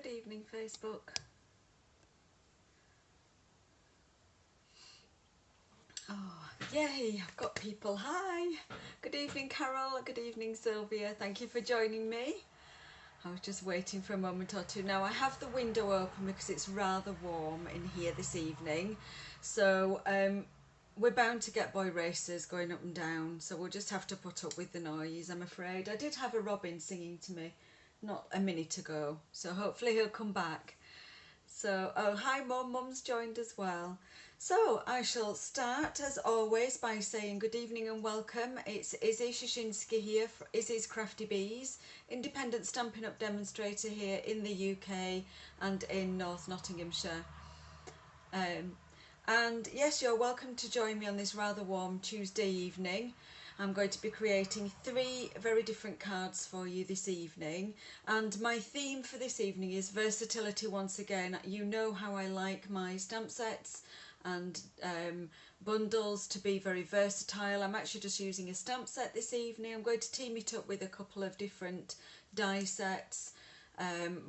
Good evening, Facebook. Oh, yay, I've got people. Hi. Good evening, Carol. Good evening, Sylvia. Thank you for joining me. I was just waiting for a moment or two. Now, I have the window open because it's rather warm in here this evening. So, we're bound to get boy racers going up and down. So we'll just have to put up with the noise, I'm afraid. I did have a robin singing to me not a minute ago. So hopefully he'll come back. So, oh, hi Mum, Mum's joined as well. So I shall start as always by saying good evening and welcome. It's Izzy Shashinsky here for Izzy's Crafty Bees, independent Stampin' Up demonstrator here in the UK and in North Nottinghamshire. And yes, you're welcome to join me on this rather warm Tuesday evening. I'm going to be creating 3 very different cards for you this evening, and my theme for this evening is versatility once again. You know how I like my stamp sets and bundles to be very versatile. I'm actually just using a stamp set this evening. I'm going to team it up with a couple of different die sets.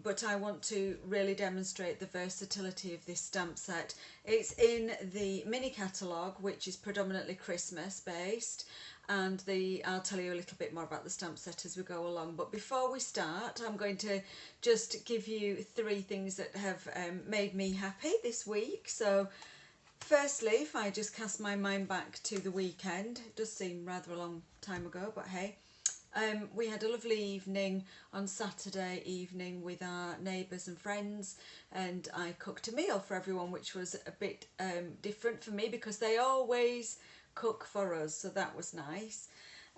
But I want to really demonstrate the versatility of this stamp set. It's in the mini catalogue, which is predominantly Christmas based, and I'll tell you a little bit more about the stamp set as we go along. But before we start, I'm going to just give you 3 things that have made me happy this week. So firstly, if I just cast my mind back to the weekend, it does seem rather a long time ago, but hey. We had a lovely evening on Saturday evening with our neighbours and friends, and I cooked a meal for everyone, which was a bit different for me because they always cook for us, so that was nice.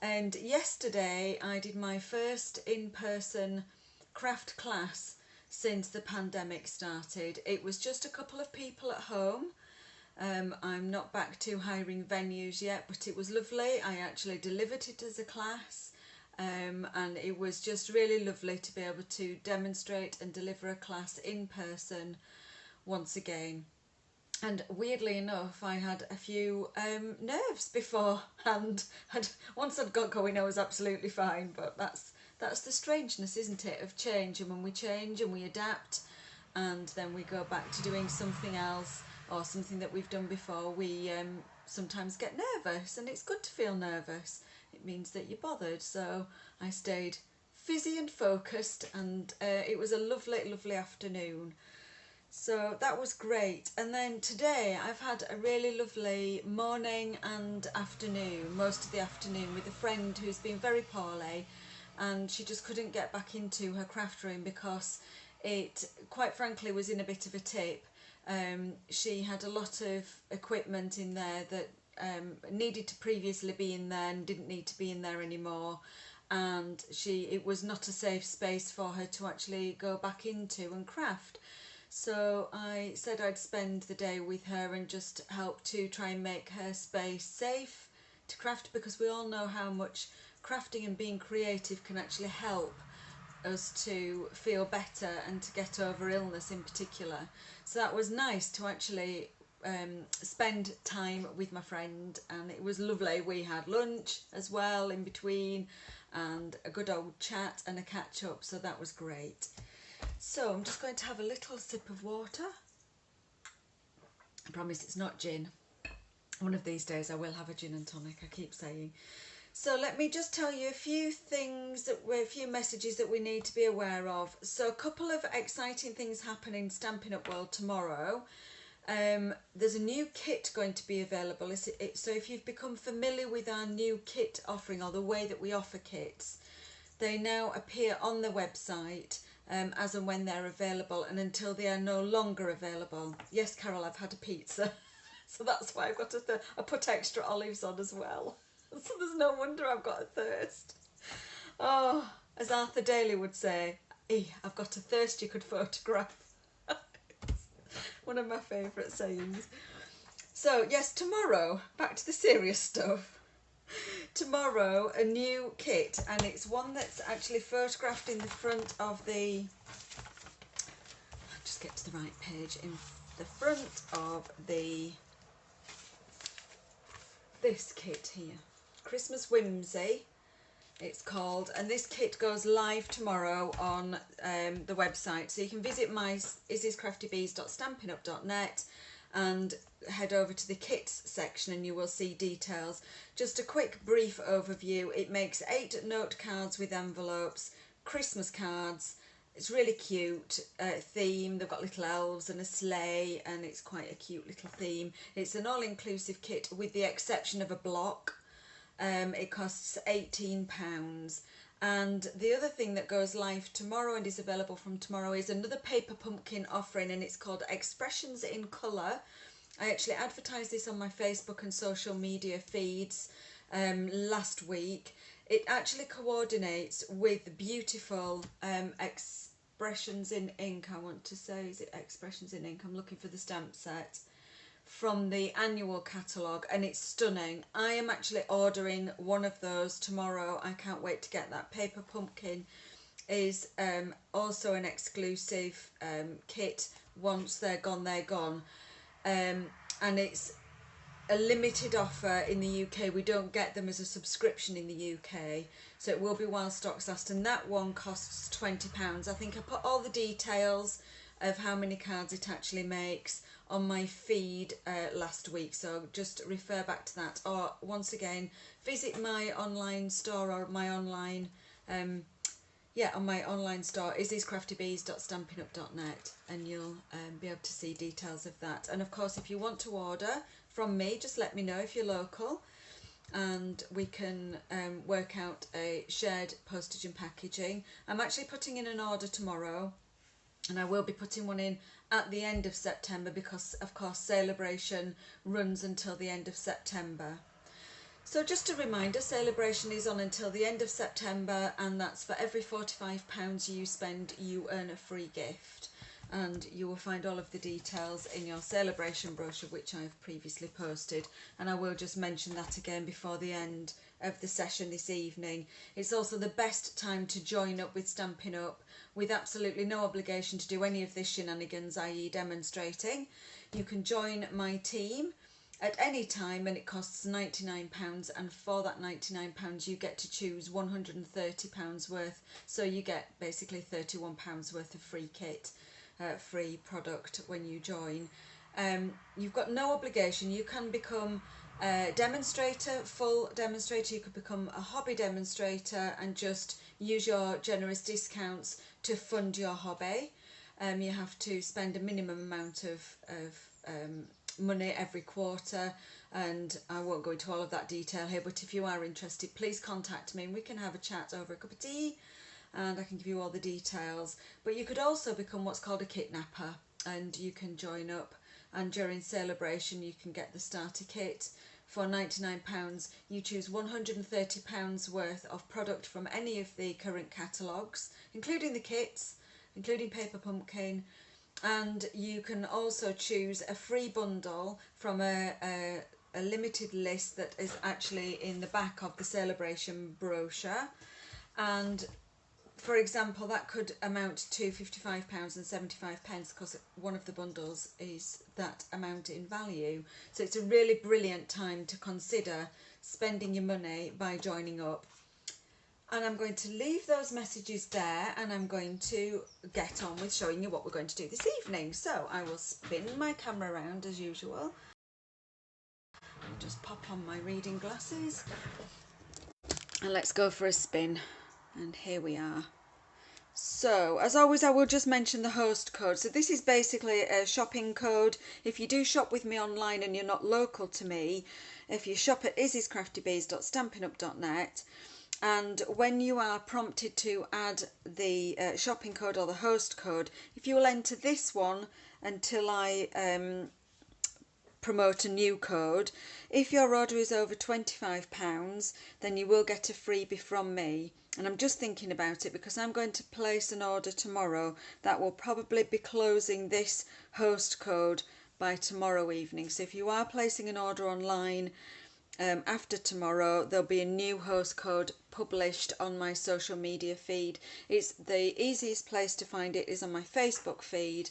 And yesterday I did my first in-person craft class since the pandemic started. It was just a couple of people at home. I'm not back to hiring venues yet, but it was lovely. I actually delivered it as a class. And it was just really lovely to be able to demonstrate and deliver a class in person once again. And weirdly enough, I had a few nerves beforehand. Once I'd got going, I was absolutely fine. But that's the strangeness, isn't it, of change. And when we change and we adapt, and then we go back to doing something else or something that we've done before, we sometimes get nervous, and it's good to feel nervous. It means that you're bothered. So I stayed fizzy and focused, and it was a lovely, lovely afternoon. So that was great. And then today I've had a really lovely morning and afternoon, most of the afternoon, with a friend who's been very poorly, and she just couldn't get back into her craft room because it, quite frankly, was in a bit of a tip. She had a lot of equipment in there that needed to previously be in there and didn't need to be in there anymore, and it was not a safe space for her to actually go back into and craft. So I said I'd spend the day with her and just help to try and make her space safe to craft, because we all know how much crafting and being creative can actually help us to feel better and to get over illness in particular. So that was nice to actually spend time with my friend, and it was lovely. We had lunch as well in between, and a good old chat and a catch up, so that was great. So I'm just going to have a little sip of water. I promise it's not gin. One of these days I will have a gin and tonic, I keep saying. So let me just tell you a few things, a few messages that we need to be aware of. So a couple of exciting things happen in Stampin' Up World tomorrow. There's a new kit going to be available. So if you've become familiar with our new kit offering, or the way that we offer kits, they now appear on the website as and when they're available, and until they are no longer available. Yes, Carol, I've had a pizza, so that's why I've got I put extra olives on as well. So there's no wonder I've got a thirst. Oh, as Arthur Daly would say, I've got a thirst you could photograph. One of my favourite sayings. So yes, tomorrow, back to the serious stuff. Tomorrow, a new kit, and it's one that's actually photographed in the front of the, just get to the right page, in the front of this kit here. Christmas Whimsy it's called, and this kit goes live tomorrow on the website, so you can visit my izzyscraftybees.stampinup.net and head over to the kits section and you will see details. Just a quick brief overview: it makes 8 note cards with envelopes, Christmas cards. It's really cute theme. They've got little elves and a sleigh, and it's quite a cute little theme. It's an all-inclusive kit with the exception of a block. It costs £18. And the other thing that goes live tomorrow and is available from tomorrow is another paper pumpkin offering, and it's called Expressions in Colour. I actually advertised this on my Facebook and social media feeds last week. It actually coordinates with beautiful Expressions in Ink, I want to say. Is it Expressions in Ink? I'm looking for the stamp set from the annual catalogue, and it's stunning. I am actually ordering one of those tomorrow. I can't wait to get that. Paper Pumpkin is also an exclusive kit. Once they're gone, they're gone. And it's a limited offer in the UK. We don't get them as a subscription in the UK, so it will be while stocks last, and that one costs £20. I think I put all the details of how many cards it actually makes on my feed last week, so just refer back to that, or once again visit my online store or my online on my online store, izzyscraftybees.stampinup.net, and you'll be able to see details of that. And of course, if you want to order from me, just let me know if you're local, and we can work out a shared postage and packaging. I'm actually putting in an order tomorrow, and I will be putting one in at the end of September because, of course, Celebration runs until the end of September. So just a reminder, Celebration is on until the end of September, and that's for every £45 you spend, you earn a free gift. And you will find all of the details in your Celebration brochure, which I've previously posted, and I will just mention that again before the end of the session this evening. It's also the best time to join up with Stampin' Up, with absolutely no obligation to do any of this shenanigans, i.e. demonstrating. You can join my team at any time, and it costs £99, and for that £99 you get to choose £130 worth, so you get basically £31 worth of free kit, free product when you join. You've got no obligation. You can become a demonstrator, full demonstrator. You could become a hobby demonstrator and just use your generous discounts to fund your hobby. You have to spend a minimum amount of money every quarter, and I won't go into all of that detail here, but if you are interested, please contact me and we can have a chat over a cup of tea, and I can give you all the details. But you could also become what's called a kitnapper, and you can join up, and during Celebration you can get the starter kit for £99. You choose £130 worth of product from any of the current catalogues, including the kits, including Paper Pumpkin, and you can also choose a free bundle from a limited list that is actually in the back of the Celebration brochure. And for example, that could amount to £55.75 because one of the bundles is that amount in value. So it's a really brilliant time to consider spending your money by joining up. And I'm going to leave those messages there, and I'm going to get on with showing you what we're going to do this evening. So I will spin my camera around as usual. I'll just pop on my reading glasses and let's go for a spin. And here we are. So as always, I will just mention the host code. So this is basically a shopping code. If you do shop with me online and you're not local to me, if you shop at izzyscraftybees.stampinup.net, and when you are prompted to add the shopping code or the host code, if you will enter this one until I promote a new code, if your order is over £25, then you will get a freebie from me. And I'm just thinking about it because I'm going to place an order tomorrow that will probably be closing this host code by tomorrow evening. So if you are placing an order online after tomorrow, there'll be a new host code published on my social media feed. It's the easiest place to find it is on my Facebook feed,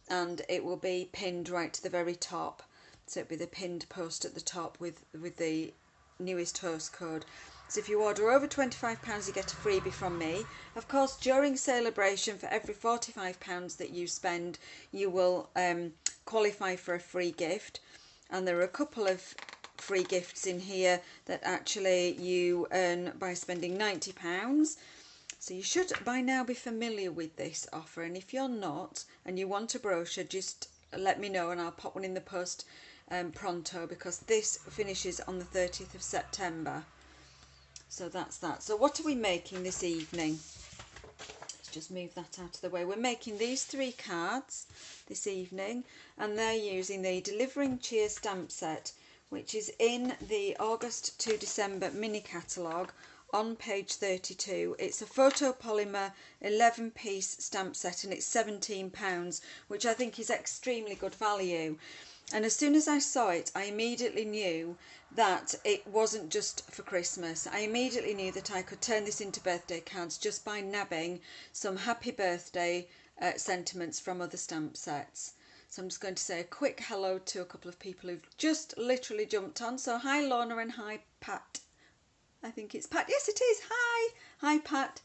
and it will be pinned right to the very top. So it'll be the pinned post at the top with the newest host code. So if you order over £25 you get a freebie from me. Of course, during celebration, for every £45 that you spend you will qualify for a free gift, and there are a couple of free gifts in here that actually you earn by spending £90. So you should by now be familiar with this offer, and if you're not and you want a brochure, just let me know and I'll pop one in the post pronto, because this finishes on the 30th of September. So that's that. So what are we making this evening? Let's just move that out of the way. We're making these 3 cards this evening, and they're using the Delivering Cheer stamp set, which is in the August to December mini catalogue on page 32. It's a photopolymer 11-piece stamp set, and it's £17, which I think is extremely good value. And as soon as I saw it, I immediately knew that it wasn't just for Christmas. I immediately knew that I could turn this into birthday cards just by nabbing some happy birthday sentiments from other stamp sets. So I'm just going to say a quick hello to a couple of people who've just literally jumped on. So hi Lorna, and hi Pat. I think it's Pat. Yes, it is. Hi Pat.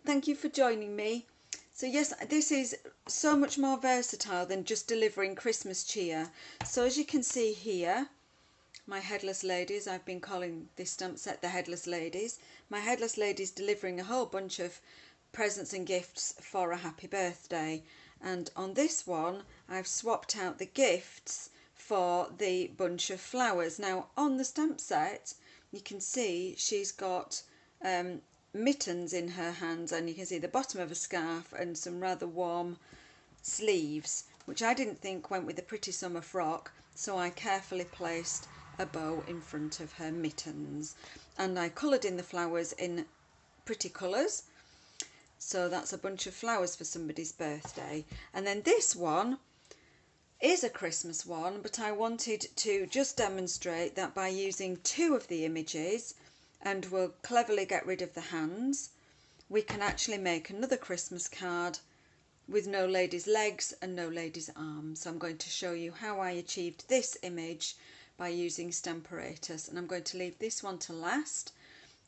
Thank you for joining me. So yes, this is so much more versatile than just delivering Christmas cheer. So as you can see here, my headless ladies, I've been calling this stamp set the headless ladies. My headless ladies delivering a whole bunch of presents and gifts for a happy birthday. And on this one, I've swapped out the gifts for the bunch of flowers. Now on the stamp set, you can see she's got mittens in her hands, and you can see the bottom of a scarf and some rather warm sleeves, which I didn't think went with the pretty summer frock, so I carefully placed a bow in front of her mittens, and I coloured in the flowers in pretty colours. So that's a bunch of flowers for somebody's birthday. And then this one is a Christmas one, but I wanted to just demonstrate that by using 2 of the images, and we'll cleverly get rid of the hands, we can actually make another Christmas card with no lady's legs and no lady's arms. So I'm going to show you how I achieved this image by using Stamparatus, and I'm going to leave this one to last,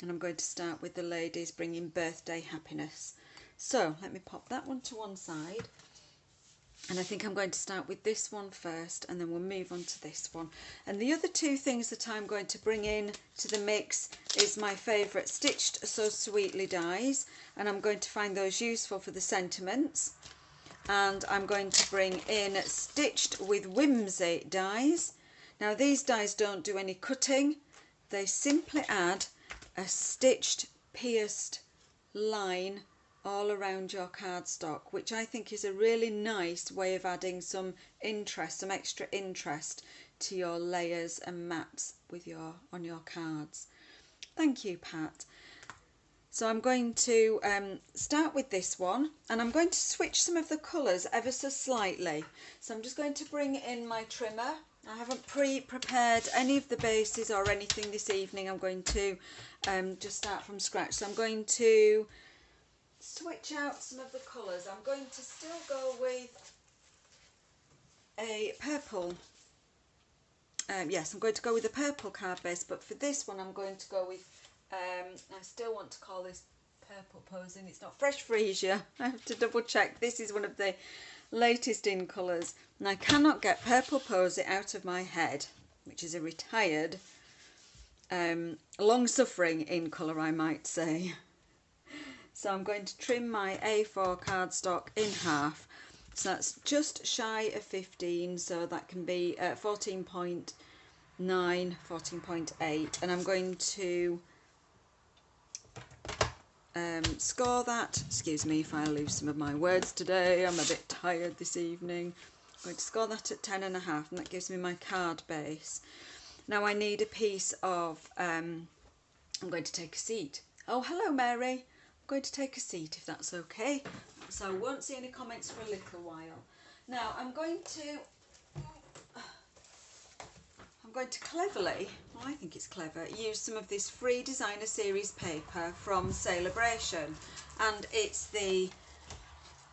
and I'm going to start with the ladies bringing birthday happiness. So let me pop that one to one side, and I think I'm going to start with this one first, and then we'll move on to this one. And the other 2 things that I'm going to bring in to the mix is my favourite Stitched So Sweetly dies, and I'm going to find those useful for the sentiments. And I'm going to bring in Stitched with Whimsy dies. Now these dies don't do any cutting, they simply add a stitched, pierced line all around your cardstock, which I think is a really nice way of adding some interest, some extra interest to your layers and mats with on your cards. Thank you, Pat. So I'm going to start with this one, and I'm going to switch some of the colours ever so slightly. So I'm just going to bring in my trimmer. I haven't prepared any of the bases or anything this evening. I'm going to just start from scratch. So I'm going to switch out some of the colours. I'm going to still go with a purple. Yes, I'm going to go with a purple card base, but for this one I'm going to go with, I still want to call this purple posing. It's not Fresh Freesia. I have to double check. This is one of the latest in colours, and I cannot get Purple Posy out of my head, which is a retired, long-suffering in colour, I might say. So I'm going to trim my A4 cardstock in half. So that's just shy of 15, so that can be 14.9, 14.8, and I'm going to score that. Excuse me if I lose some of my words today, I'm a bit tired this evening. I'm going to score that at 10.5, and that gives me my card base. Now I need a piece of, I'm going to take a seat. Oh, hello Mary. I'm going to take a seat if that's okay. So I won't see any comments for a little while. Now I'm going to cleverly, well, I think it's clever, use some of this free designer series paper from Celebration, and it's the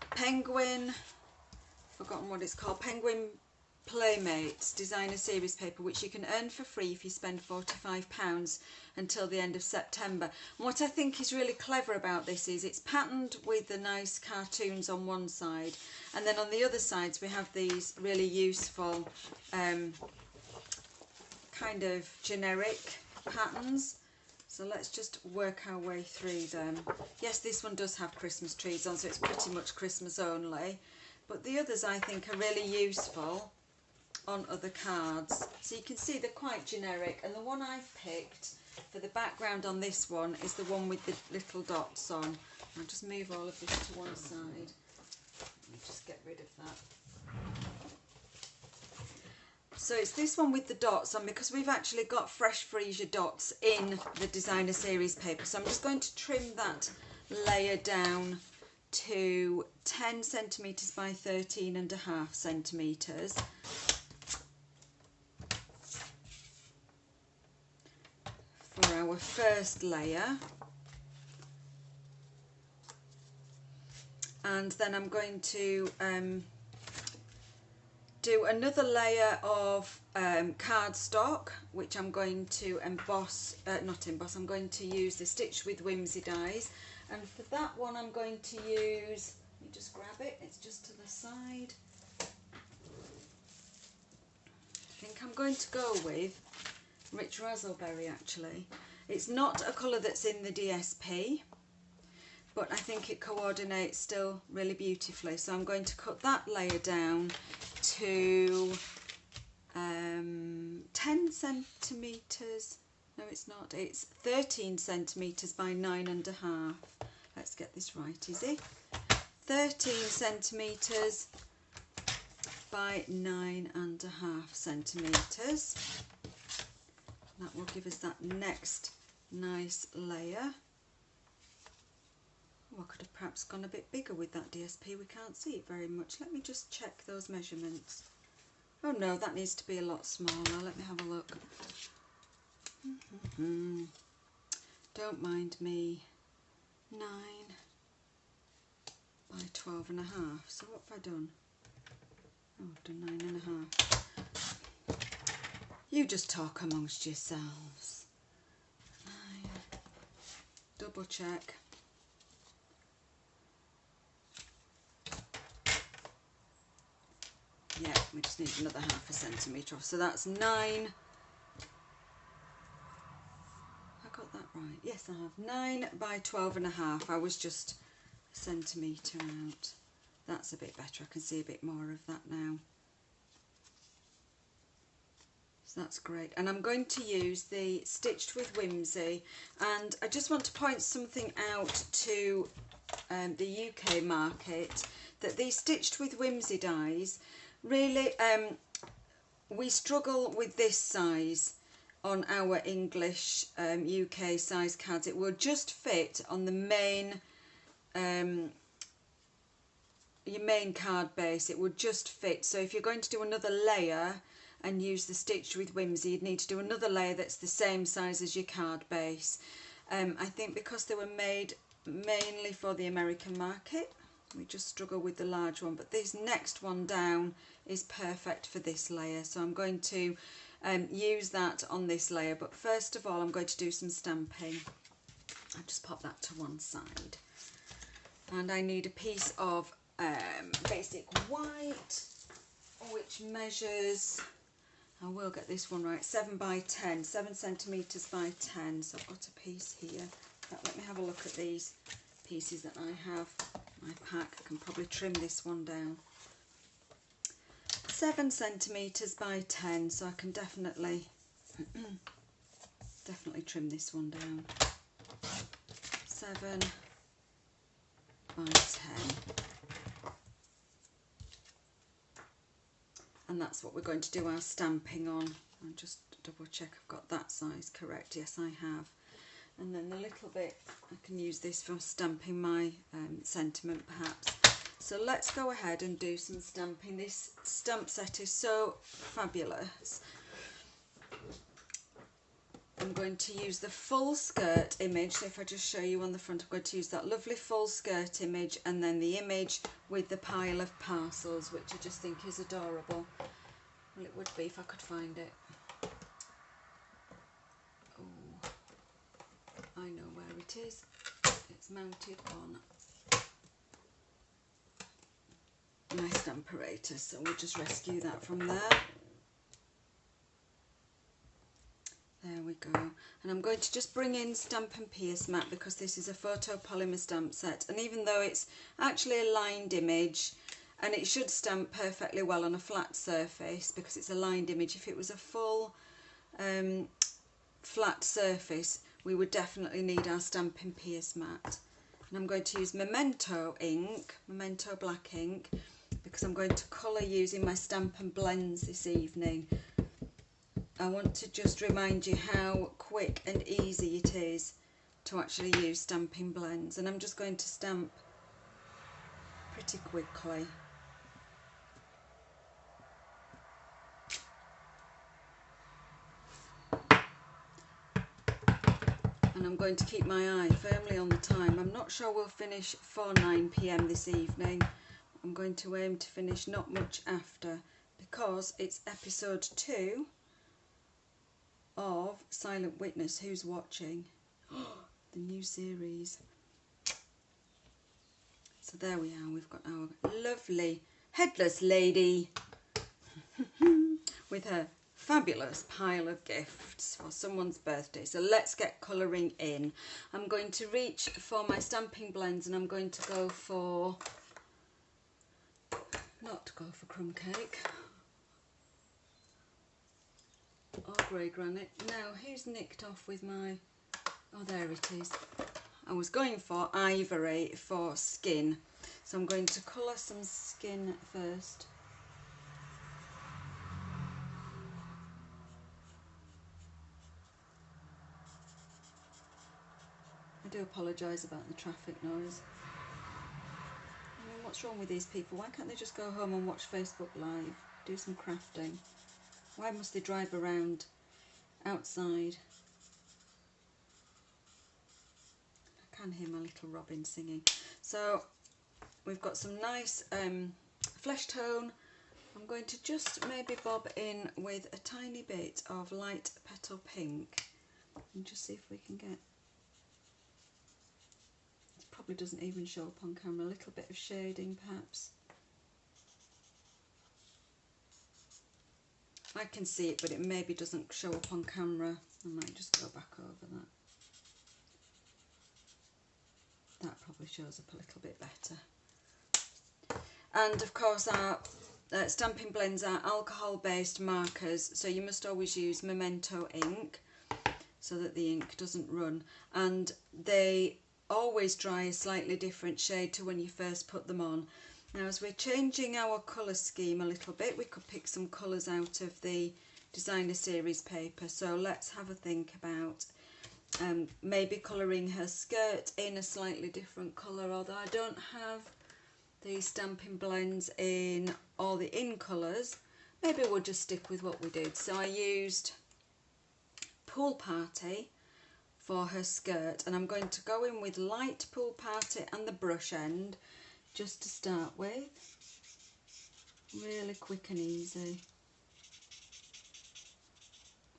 Penguin, forgotten what it's called, Penguin Playmates designer series paper, which you can earn for free if you spend £45 until the end of September. And what I think is really clever about this is it's patterned with the nice cartoons on one side, and then on the other sides we have these really useful kind of generic patterns. So let's just work our way through them. Yes, this one does have Christmas trees on, so it's pretty much Christmas only, but the others I think are really useful on other cards. So you can see they're quite generic, and the one I've picked for the background on this one is the one with the little dots on. I'll just move all of this to one side. Let me just get rid of that. So it's this one with the dots on, because we've actually got fresh freesia dots in the designer series paper. So I'm just going to trim that layer down to 10 centimetres by 13.5 centimetres. For our first layer, and then I'm going to do another layer of cardstock, which I'm going to emboss, I'm going to use the Stitch with Whimsy dies, and for that one I'm going to use, let me just grab it, it's just to the side. I think I'm going to go with Rich Razzleberry actually. It's not a colour that's in the DSP, but I think it coordinates still really beautifully. So I'm going to cut that layer down to 10 centimetres. No, it's not. It's 13 centimetres by 9.5. Let's get this right, is it? 13 centimetres by 9.5 centimetres. That will give us that next nice layer. Oh, I could have perhaps gone a bit bigger with that DSP. We can't see it very much. Let me just check those measurements. Oh no, that needs to be a lot smaller. Let me have a look. Don't mind me. 9 by 12.5. So what have I done? Oh, I've done 9.5. You just talk amongst yourselves. 9. Double check. Yeah, we just need another 0.5 centimetre off. So that's 9. I got that right. Yes, I have. 9 by 12.5. I was just a centimetre out. That's a bit better. I can see a bit more of that now. So that's great. And I'm going to use the Stitched with Whimsy. And I just want to point something out to the UK market, that these Stitched with Whimsy dies, really, we struggle with this size on our English UK size cards. It will just fit on the main, your main card base. It would just fit. So if you're going to do another layer and use the Stitched with Whimsy, you'd need to do another layer that's the same size as your card base. I think because they were made mainly for the American market, we just struggle with the large one, but this next one down is perfect for this layer. So I'm going to use that on this layer, but first of all I'm going to do some stamping. I'll just pop that to one side, and I need a piece of basic white, which measures, I will get this one right, 7 by 10, 7 centimetres by 10. So I've got a piece here. Let me have a look at these pieces that I have. My pack, I can probably trim this one down. 7 centimetres by 10, so I can definitely trim this one down. 7 by 10. And that's what we're going to do our stamping on. I'll just double check I've got that size correct. Yes, I have. And then the little bit, I can use this for stamping my sentiment perhaps. So let's go ahead and do some stamping. This stamp set is so fabulous. I'm going to use the full skirt image. So if I just show you on the front, I'm going to use that lovely full skirt image, and then the image with the pile of parcels, which I just think is adorable. Well, it would be if I could find it. Oh, I know where it is. It's mounted on my stamparator, so we'll just rescue that from there. There we go. And I'm going to just bring in Stampin' Pierce Mat because this is a photopolymer stamp set, and even though it's actually a lined image and it should stamp perfectly well on a flat surface because it's a lined image, if it was a full flat surface we would definitely need our Stampin' Pierce Mat. And I'm going to use Memento ink, Memento black ink, because I'm going to colour using my Stampin' Blends this evening. I want to just remind you how quick and easy it is to actually use Stampin' Blends, and I'm just going to stamp pretty quickly. And I'm going to keep my eye firmly on the time. I'm not sure we'll finish for 9 PM this evening. I'm going to aim to finish not much after because it's episode 2 of Silent Witness. Who's watching? The new series. So there we are, we've got our lovely headless lady with her fabulous pile of gifts for someone's birthday. So let's get colouring in. I'm going to reach for my Stampin' Blends and I'm going to go for, not to go for crumb cake or grey granite. Now who's nicked off with my, oh there it is. I was going for ivory for skin. So I'm going to colour some skin first. I do apologise about the traffic noise. I mean, what's wrong with these people? Why can't they just go home and watch Facebook Live? Do some crafting. Why must they drive around outside? I can hear my little robin singing. So we've got some nice flesh tone. I'm going to just maybe bob in with a tiny bit of light petal pink and just see if we can get, it probably doesn't even show up on camera, a little bit of shading perhaps. I can see it, but it maybe doesn't show up on camera. I might just go back over that. That probably shows up a little bit better. And of course our Stampin' Blends are alcohol based markers, so you must always use Memento ink so that the ink doesn't run, and they always dry a slightly different shade to when you first put them on. Now as we're changing our colour scheme a little bit, we could pick some colours out of the designer series paper, so let's have a think about maybe colouring her skirt in a slightly different colour, although I don't have the Stampin' Blends in all the in colours. Maybe we'll just stick with what we did. So I used Pool Party for her skirt, and I'm going to go in with light Pool Party and the brush end just to start with. Really quick and easy.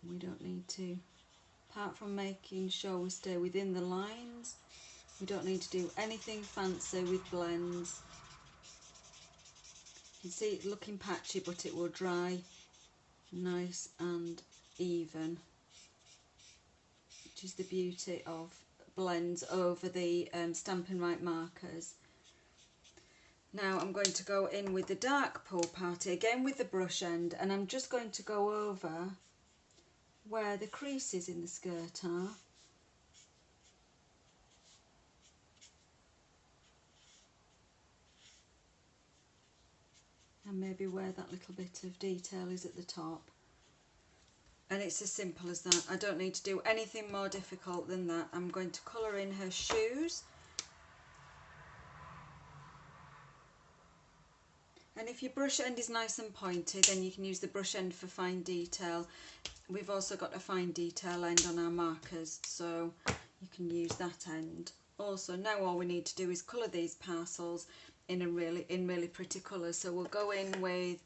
We don't need to, apart from making sure we stay within the lines, we don't need to do anything fancy with blends. You can see it looking patchy, but it will dry nice and even, which is the beauty of blends over the Stampin' Right markers. Now I'm going to go in with the dark Pool Party, again with the brush end, and I'm just going to go over where the creases in the skirt are. And maybe where that little bit of detail is at the top. And it's as simple as that. I don't need to do anything more difficult than that. I'm going to colour in her shoes. And if your brush end is nice and pointy, then you can use the brush end for fine detail. We've also got a fine detail end on our markers, so you can use that end. Also, now all we need to do is colour these parcels in really pretty colours. So we'll go in with,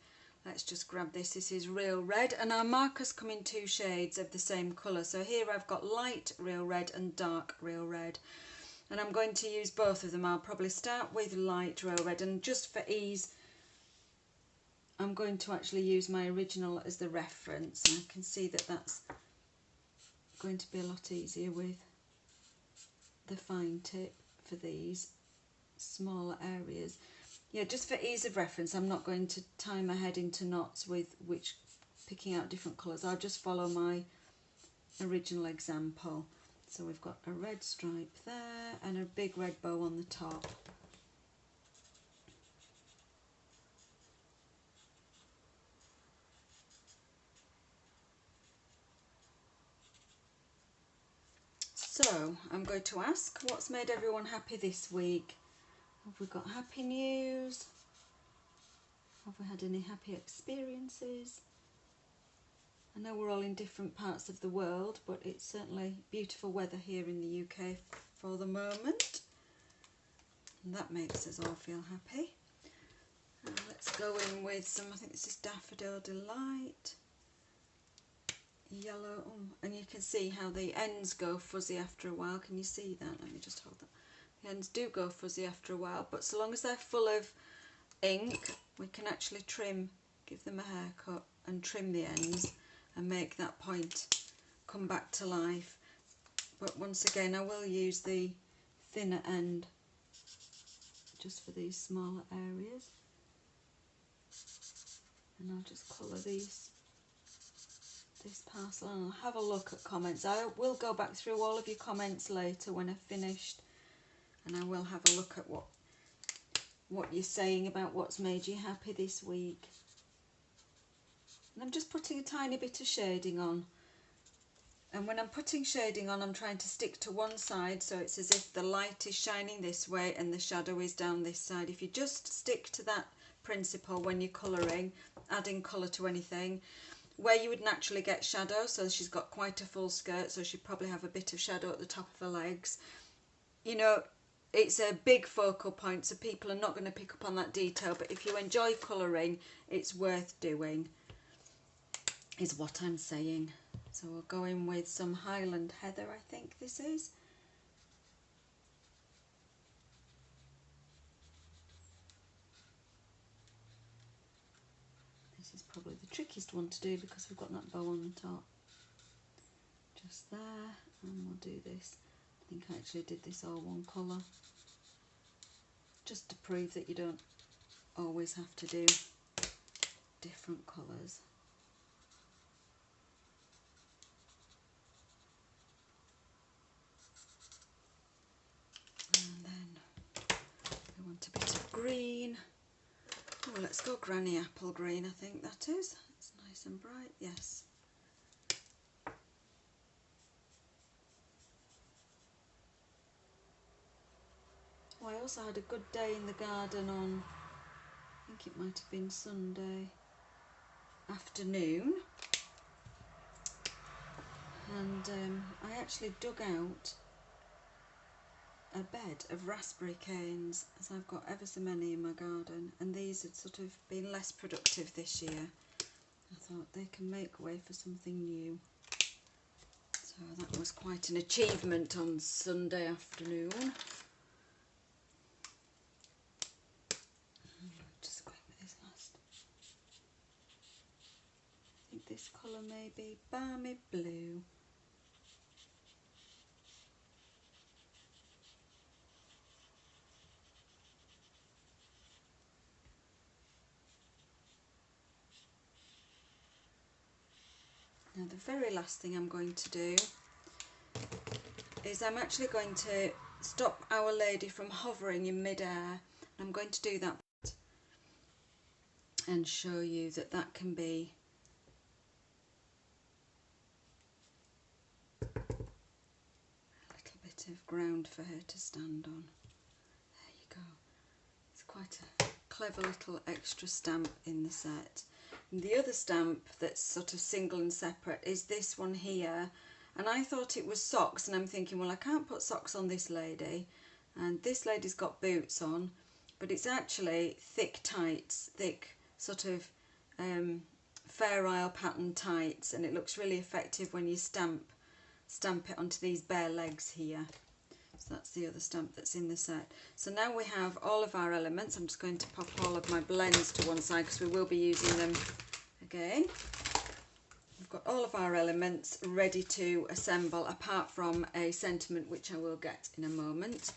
let's just grab this. This is Real Red, and our markers come in 2 shades of the same colour. So here I've got light Real Red and dark Real Red, and I'm going to use both of them. I'll probably start with light Real Red, and just for ease I'm going to actually use my original as the reference, and I can see that that's going to be a lot easier with the fine tip for these smaller areas. Yeah, just for ease of reference, I'm not going to tie my head into knots with picking out different colours. I'll just follow my original example. So we've got a red stripe there and a big red bow on the top. So I'm going to ask, what's made everyone happy this week? Have we got happy news? Have we had any happy experiences? I know we're all in different parts of the world, but it's certainly beautiful weather here in the UK for the moment, and that makes us all feel happy. Let's go in with some, I think this is Daffodil Delight, yellow, and you can see how the ends go fuzzy after a while. Can you see that? Let me just hold that. The ends do go fuzzy after a while, but so long as they're full of ink, we can actually trim, give them a haircut and trim the ends and make that point come back to life. But once again, I will use the thinner end just for these smaller areas, and I'll just colour this parcel, and I'll have a look at comments. I will go back through all of your comments later when I've finished, and I will have a look at what you're saying about what's made you happy this week. And I'm just putting a tiny bit of shading on, and when I'm putting shading on, I'm trying to stick to one side, so it's as if the light is shining this way and the shadow is down this side. If you just stick to that principle when you're colouring, adding colour to anything, where you would naturally get shadow, so she's got quite a full skirt, so she'd probably have a bit of shadow at the top of her legs. You know, it's a big focal point, so people are not going to pick up on that detail, but if you enjoy colouring, it's worth doing, is what I'm saying. So we'll go in with some Highland Heather, I think this is. This is probably the trickiest one to do because we've got that bow on the top. Just there, and we'll do this. I think I actually did this all one colour, just to prove that you don't always have to do different colours. And then we want a bit of green. Oh, let's go Granny Apple Green, I think that is. It's nice and bright, yes. Oh, I also had a good day in the garden on, I think it might have been Sunday afternoon, and I actually dug out a bed of raspberry canes, as I've got ever so many in my garden, and these had sort of been less productive this year. I thought they can make way for something new. So that was quite an achievement on Sunday afternoon. Just going with this last. I think this colour may be Balmy Blue. Now the very last thing I'm going to do is I'm actually going to stop Our Lady from hovering in mid-air. I'm going to do that and show you that that can be a little bit of ground for her to stand on. There you go. It's quite a clever little extra stamp in the set. And the other stamp that's sort of single and separate is this one here, and I thought it was socks, and I'm thinking, well, I can't put socks on this lady, and this lady's got boots on, but it's actually thick tights, thick sort of Fair Isle pattern tights, and it looks really effective when you stamp it onto these bare legs here. So that's the other stamp that's in the set. So now we have all of our elements. I'm just going to pop all of my blends to one side because we will be using them again. We've got all of our elements ready to assemble, apart from a sentiment which I will get in a moment.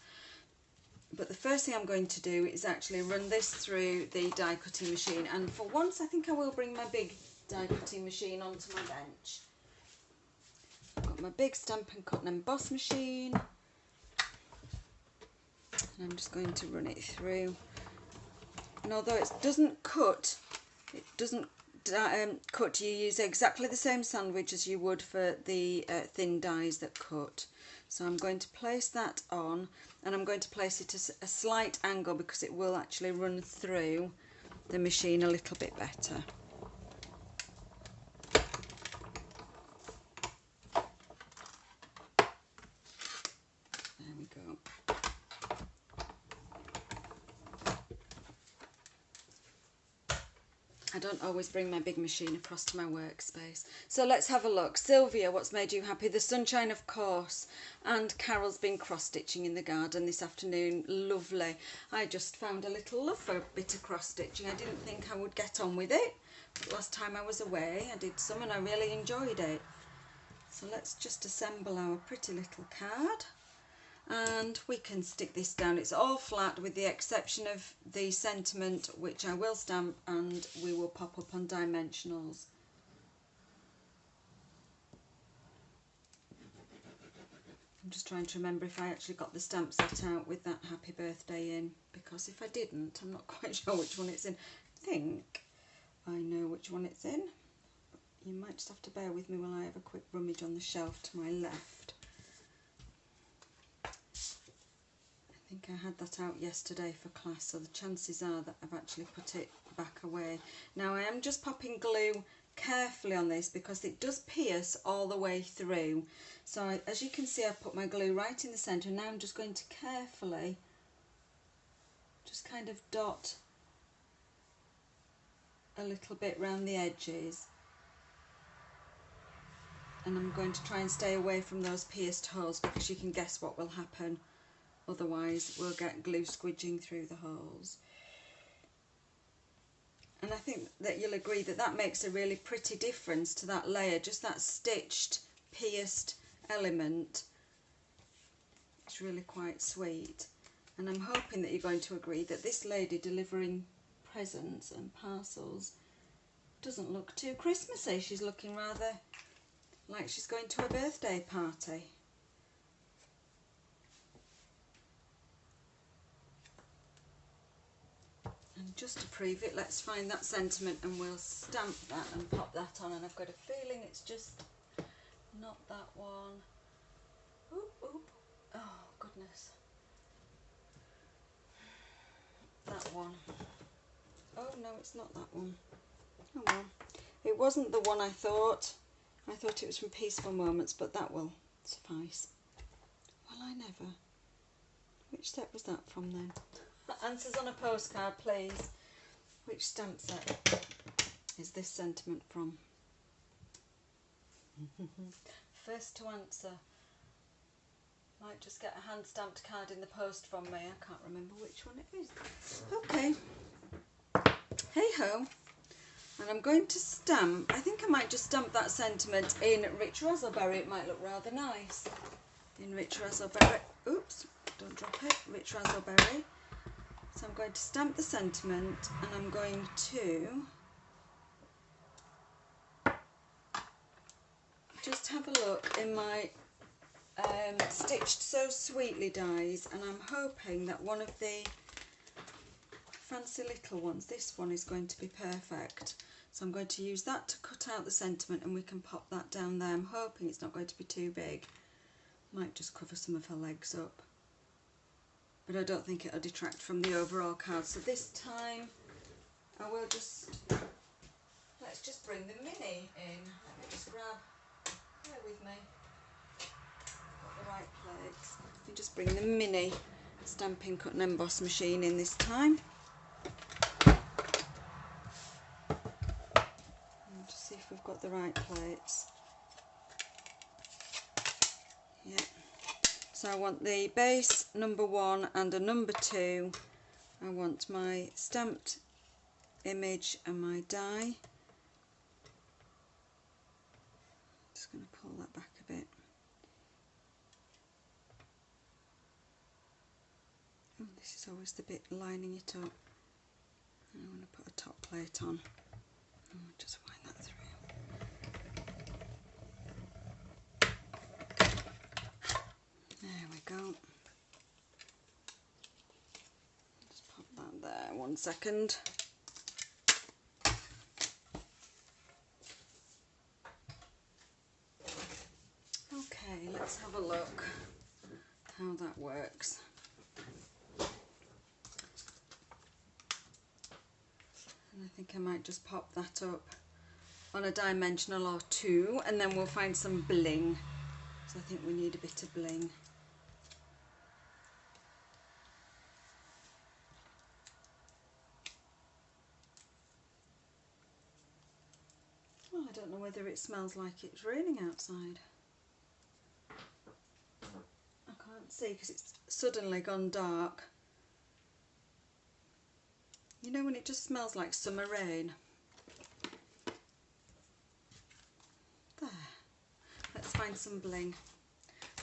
But the first thing I'm going to do is actually run this through the die cutting machine, and for once I think I will bring my big die cutting machine onto my bench. I've got my big Stampin' Cut and Emboss machine, and I'm just going to run it through. And although it doesn't cut, you use exactly the same sandwich as you would for the thin dies that cut. So I'm going to place that on, and I'm going to place it at a slight angle because it will actually run through the machine a little bit better. There we go. I don't always bring my big machine across to my workspace. So let's have a look. Sylvia, what's made you happy? The sunshine, of course. And Carol's been cross-stitching in the garden this afternoon. Lovely. I just found a little love for a bit of cross-stitching. I didn't think I would get on with it. But last time I was away, I did some and I really enjoyed it. So let's just assemble our pretty little card. And we can stick this down. It's all flat with the exception of the sentiment, which I will stamp and we will pop up on dimensionals. I'm just trying to remember if I actually got the stamp set out with that happy birthday in, because if I didn't, I'm not quite sure which one it's in. I think I know which one it's in, but you might just have to bear with me while I have a quick rummage on the shelf to my left. I think I had that out yesterday for class, so the chances are that I've actually put it back away. Now I am just popping glue carefully on this because it does pierce all the way through. So as you can see, I've put my glue right in the centre, and now I'm just going to carefully just kind of dot a little bit round the edges. And I'm going to try and stay away from those pierced holes because you can guess what will happen. Otherwise we'll get glue squidging through the holes. And I think that you'll agree that that makes a really pretty difference to that layer, just that stitched, pierced element. It's really quite sweet. And I'm hoping that you're going to agree that this lady delivering presents and parcels doesn't look too Christmassy. She's looking rather like she's going to a birthday party. And just to prove it, let's find that sentiment and we'll stamp that and pop that on. And I've got a feeling it's just not that one. Oop, oop. Oh, goodness. That one. Oh, no, it's not that one. Oh, well. It wasn't the one I thought. I thought it was from Peaceful Moments, but that will suffice. Well, I never. Which set was that from then? Answers on a postcard, please. Which stamp set is this sentiment from? First to answer. Might just get a hand stamped card in the post from me. I can't remember which one it is. Okay. Hey ho. And I'm going to stamp, I think I might just stamp that sentiment in Rich Razzleberry. It might look rather nice. In Rich Razzleberry. Oops, don't drop it. Rich Razzleberry. So I'm going to stamp the sentiment, and I'm going to just have a look in my Stitched So Sweetly dies, and I'm hoping that one of the fancy little ones, this one, is going to be perfect. So I'm going to use that to cut out the sentiment, and we can pop that down there. I'm hoping it's not going to be too big. Might just cover some of her legs up. But I don't think it'll detract from the overall card. So this time I will just, let's just bring the mini in. Let me just grab, bear with me, got the right plates. Let me just bring the mini Stampin' Cut and Emboss machine in this time. right plates. Yeah. So I want the base number 1 and a number 2. I want my stamped image and my die. Just going to pull that back a bit. Oh, this is always the bit lining it up. I want to put a top plate on. Just wind that through. There we go. Just pop that there 1 second. Okay, let's have a look how that works. And I think I might just pop that up on a dimensional or 2, and then we'll find some bling. So I think we need a bit of bling. Well, I don't know whether it smells like it's raining outside. I can't see because it's suddenly gone dark. You know when it just smells like summer rain? There. Let's find some bling.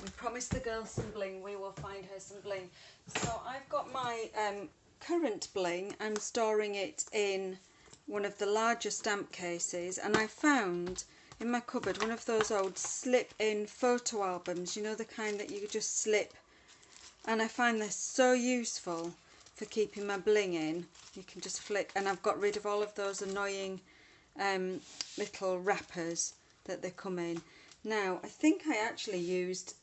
We promised the girl some bling, we will find her some bling. So I've got my current bling. I'm storing it in one of the larger stamp cases, and I found in my cupboard one of those old slip-in photo albums, you know, the kind that you could just slip, and I find they're so useful for keeping my bling in. You can just flick, and I've got rid of all of those annoying little wrappers that they come in. Now I think I actually used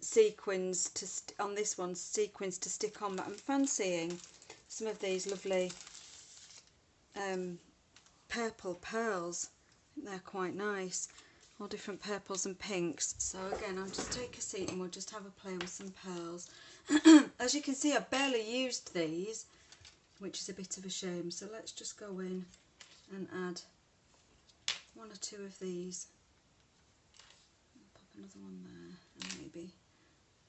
sequins on this one, sequins to stick on, but I'm fancying some of these lovely purple pearls. I think they're quite nice, all different purples and pinks. So again, I'll just take a seat and we'll just have a play with some pearls. As you can see, I barely used these, which is a bit of a shame. So let's just go in and add 1 or 2 of these. I'll pop another one there, and maybe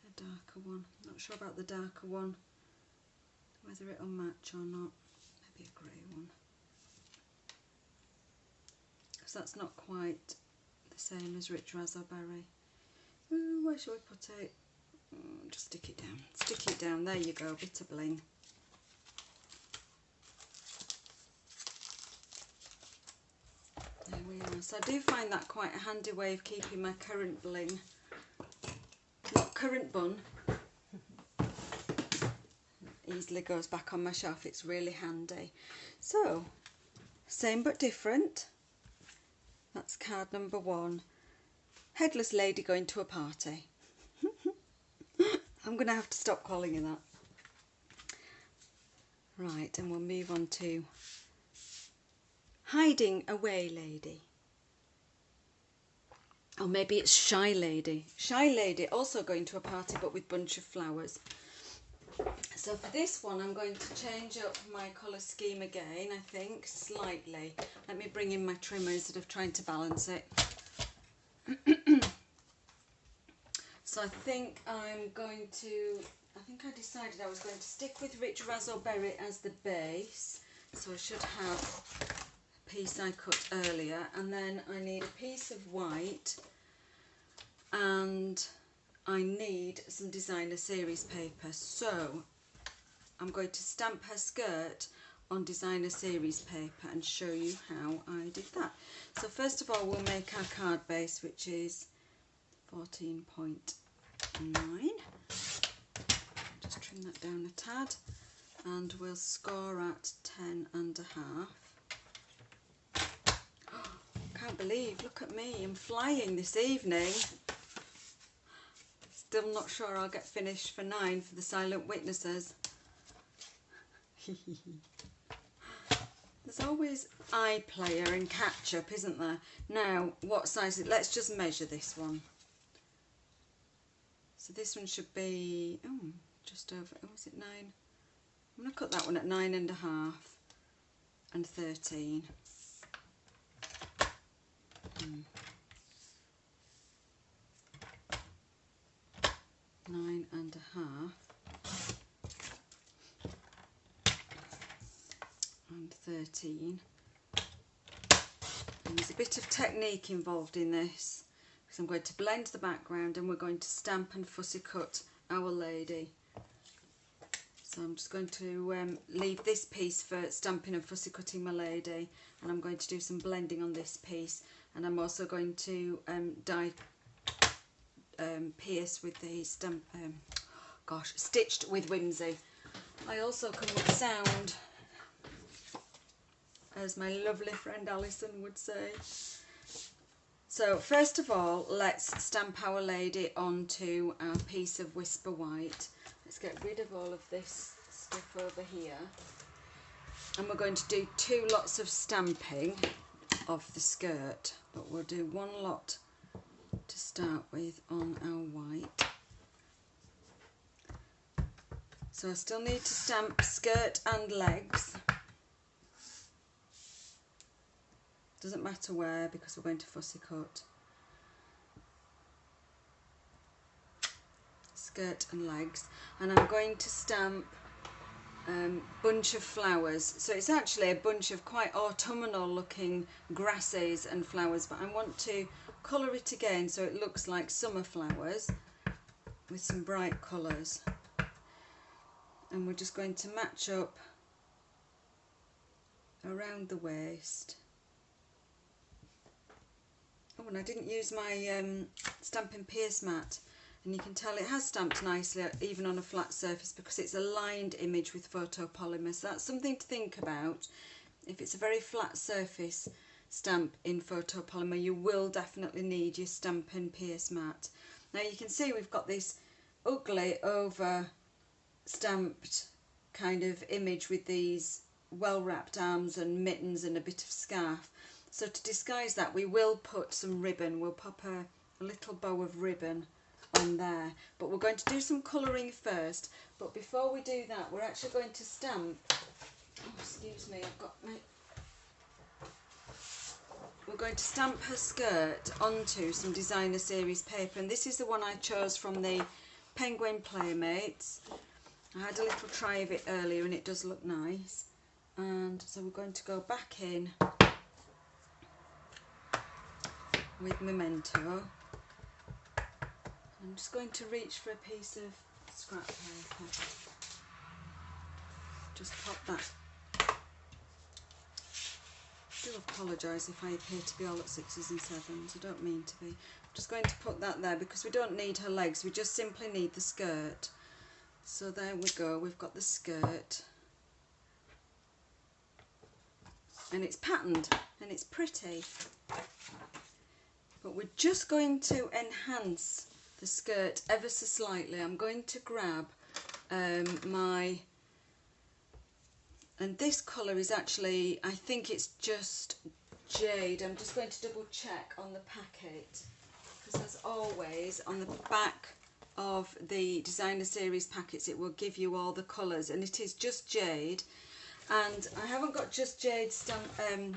a darker one. Not sure about the darker one, whether it'll match or not. Maybe a grey one, because that's not quite the same as Rich Raspberry. Ooh, where shall we put it? Just stick it down. Stick it down. There you go. Bit of bling. There we are. So I do find that quite a handy way of keeping my current bling, not current bun, easily goes back on my shelf. It's really handy. So, same but different. That's card number 1. Headless lady going to a party. I'm going to have to stop calling you that. Right, and we'll move on to hiding away lady. Or maybe it's shy lady. Shy lady, also going to a party but with bunch of flowers. So for this one, I'm going to change up my colour scheme again, I think, slightly. Let me bring in my trimmer instead of trying to balance it. So I think I decided I was going to stick with Rich Raspberry as the base. So I should have a piece I cut earlier, and then I need a piece of white, and I need some designer series paper. So I'm going to stamp her skirt on designer series paper and show you how I did that. So first of all, we'll make our card base, which is 14.9. Just trim that down a tad, and we'll score at 10.5. Can't believe, look at me, I'm flying this evening. Still not sure I'll get finished for 9 for the silent witnesses. There's always iPlayer and catch up, isn't there? Now, what size is it? Let's just measure this one. So this one should be, just over, is it 9? I'm going to cut that one at 9.5 and 13. 9.5 and 13. And there's a bit of technique involved in this because I'm going to blend the background and we're going to stamp and fussy cut Our Lady. So I'm just going to leave this piece for stamping and fussy cutting my lady, and I'm going to do some blending on this piece, and I'm also going to pierce with the Stitched with Whimsy. I also come with sound, as my lovely friend Alison would say. So first of all, let's stamp Our Lady onto our piece of Whisper White. Let's get rid of all of this stuff over here. And we're going to do 2 lots of stamping of the skirt, but we'll do 1 lot to start with on our white. So I still need to stamp skirt and legs. Doesn't matter where because we're going to fussy cut. Skirt and legs, and I'm going to stamp bunch of flowers. So it's actually a bunch of quite autumnal looking grasses and flowers, but I want to colour it again so it looks like summer flowers with some bright colours. And we're just going to match up around the waist. Oh, and I didn't use my Stampin' Pierce mat, and you can tell it has stamped nicely even on a flat surface because it's a lined image with photopolymer. So that's something to think about. If it's a very flat surface stamp in photopolymer, you will definitely need your Stampin' Pierce mat. Now you can see we've got this ugly over stamped kind of image with these well wrapped arms and mittens and a bit of scarf. So to disguise that, we will put some ribbon. We'll pop a little bow of ribbon on there. But we're going to do some colouring first. But before we do that, we're actually going to stamp. Oh, excuse me, I've got my. We're going to stamp her skirt onto some designer series paper, and this is the one I chose from the Penguin Playmates. I had a little try of it earlier and it does look nice. And so we're going to go back in with Memento. I'm just going to reach for a piece of scrap paper. Just pop that. I do apologise if I appear to be all at 6s and 7s. I don't mean to be. I'm just going to put that there because we don't need her legs. We just simply need the skirt. So there we go. We've got the skirt. And it's patterned and it's pretty. But we're just going to enhance the skirt ever so slightly. I'm going to grab and this colour is actually, I think it's just jade. I'm just going to double check on the packet because as always on the back of the designer series packets it will give you all the colours, and it is just jade. And I haven't got just jade stamping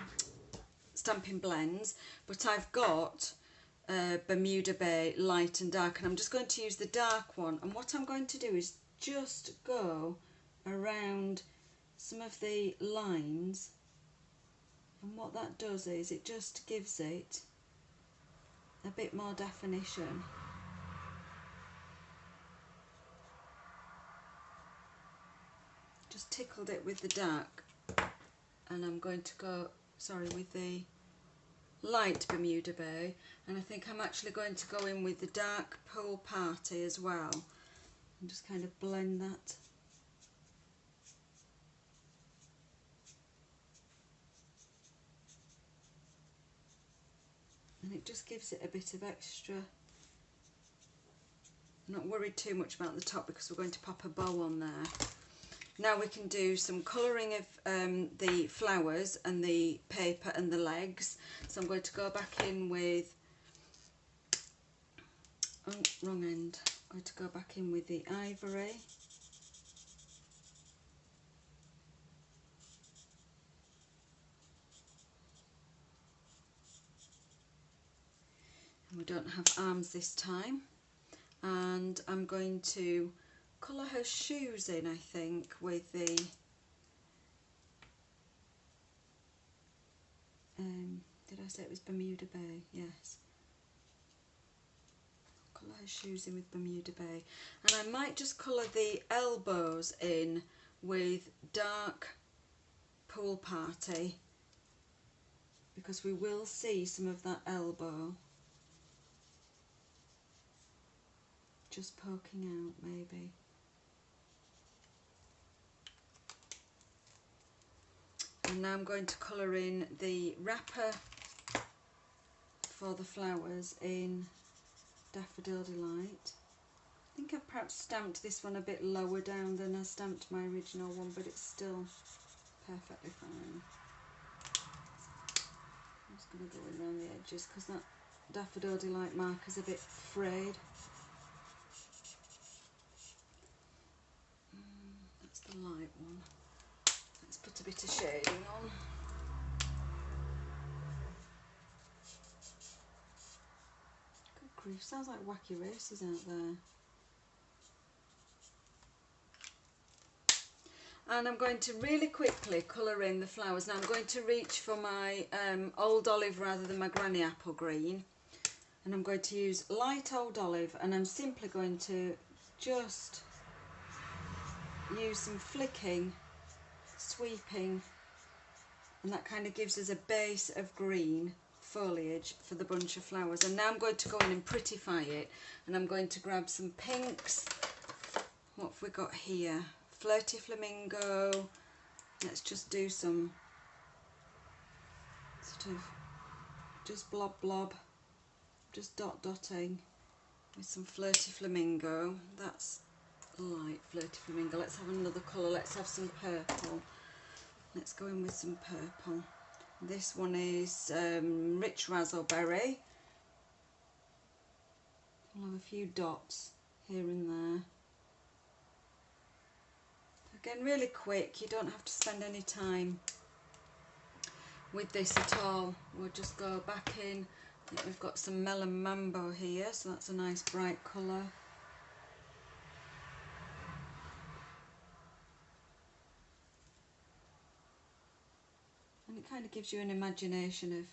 blends, but I've got Bermuda Bay light and dark, and I'm just going to use the dark one. And what I'm going to do is just go around some of the lines, and what that does is it just gives it a bit more definition. Just tickled it with the dark, and I'm going to go, sorry, with the light Bermuda Bay, and I think I'm actually going to go in with the dark Pool Party as well, and just kind of blend that. And it just gives it a bit of extra. I'm not worried too much about the top because we're going to pop a bow on there. Now we can do some colouring of the flowers and the paper and the legs. So I'm going to go back in with, wrong end, I'm going to go back in with the ivory. We don't have arms this time. And I'm going to colour her shoes in, I think, with the did I say it was Bermuda Bay? Yes. Colour her shoes in with Bermuda Bay. And I might just colour the elbows in with dark Pool Party, because we will see some of that elbow just poking out maybe. And now I'm going to colour in the wrapper for the flowers in Daffodil Delight. I think I've perhaps stamped this one a bit lower down than I stamped my original one, but it's still perfectly fine. I'm just going to go in around the edges because that Daffodil Delight marker's a bit frayed. That's the light one. Let's put a bit of shading on. Good grief, sounds like wacky races out there. And I'm going to really quickly colour in the flowers. Now I'm going to reach for my old olive rather than my granny apple green. And I'm going to use light old olive, and I'm simply going to just use some flicking, sweeping, and that kind of gives us a base of green foliage for the bunch of flowers. And now I'm going to go in and prettify it, and I'm going to grab some pinks. What have we got here? Flirty Flamingo. Let's just do some sort of just blob, just dotting with some Flirty Flamingo. That's light Flirty Flamingo. Let's have another colour. Let's have some purple. Let's go in with some purple. This one is Rich Razzleberry. I'll have a few dots here and there. Again, really quick, you don't have to spend any time with this at all. We'll just go back in. I think we've got some Melon Mambo here, so that's a nice bright colour. And it kind of gives you an imagination of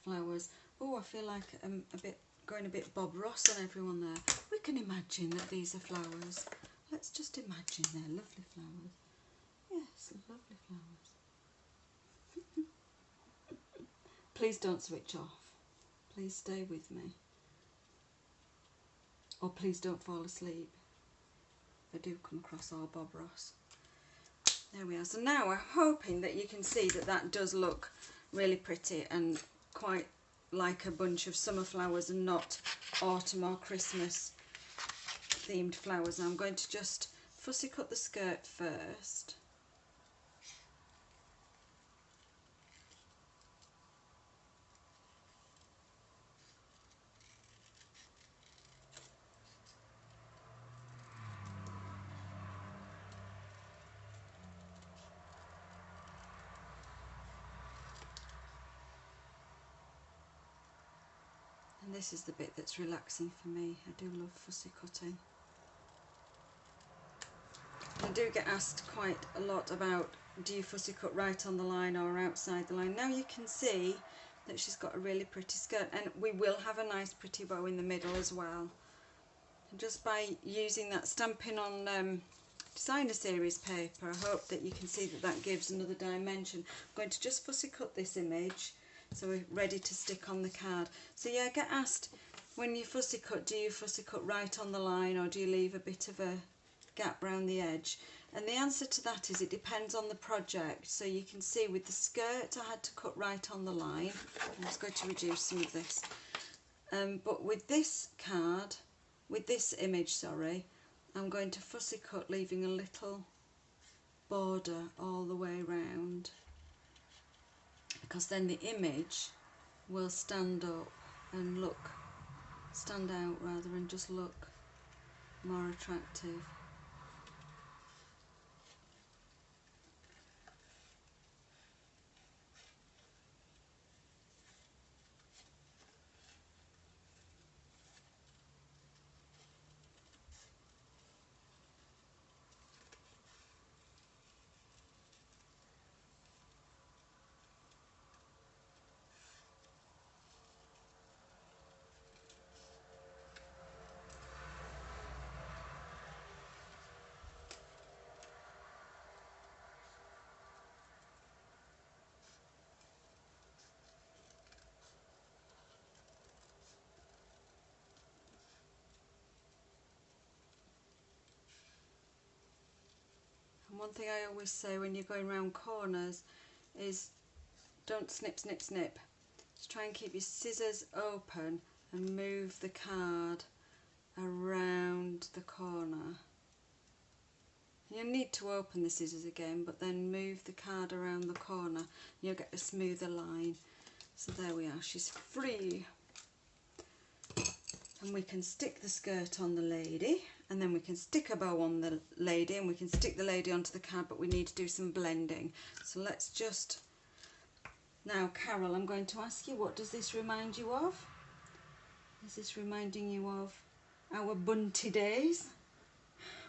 flowers. Oh, I feel like I'm going a bit Bob Ross on everyone there. We can imagine that these are flowers. Let's just imagine they're lovely flowers. Yes, lovely flowers. Please don't switch off. Please stay with me. Or please don't fall asleep. I do come across all Bob Ross. There we are. So now I'm hoping that you can see that that does look really pretty and quite like a bunch of summer flowers and not autumn or Christmas themed flowers. Now I'm going to just fussy cut the skirt first. And this is the bit that's relaxing for me. I do love fussy cutting. I do get asked quite a lot about, do you fussy cut right on the line or outside the line? Now you can see that she's got a really pretty skirt, and we will have a nice pretty bow in the middle as well. And just by using that Stampin' on Designer Series paper, I hope that you can see that that gives another dimension. I'm going to just fussy cut this image so we're ready to stick on the card. So yeah, I get asked, when you fussy cut, do you fussy cut right on the line or do you leave a bit of a gap around the edge? And the answer to that is it depends on the project. So you can see with the skirt I had to cut right on the line. I'm just going to reduce some of this. But with this card, with this image, sorry, I'm going to fussy cut leaving a little border all the way around, because then the image will stand up and stand out rather, and just look more attractive. one thing I always say when you're going round corners is don't snip, snip, snip. Just try and keep your scissors open and move the card around the corner. You need to open the scissors again, but then move the card around the corner. You'll get a smoother line. So there we are, she's free. And we can stick the skirt on the lady, and then we can stick a bow on the lady, and we can stick the lady onto the card, but we need to do some blending. So let's just... Now, Carol, I'm going to ask you, what does this remind you of? Is this reminding you of our Bunty days?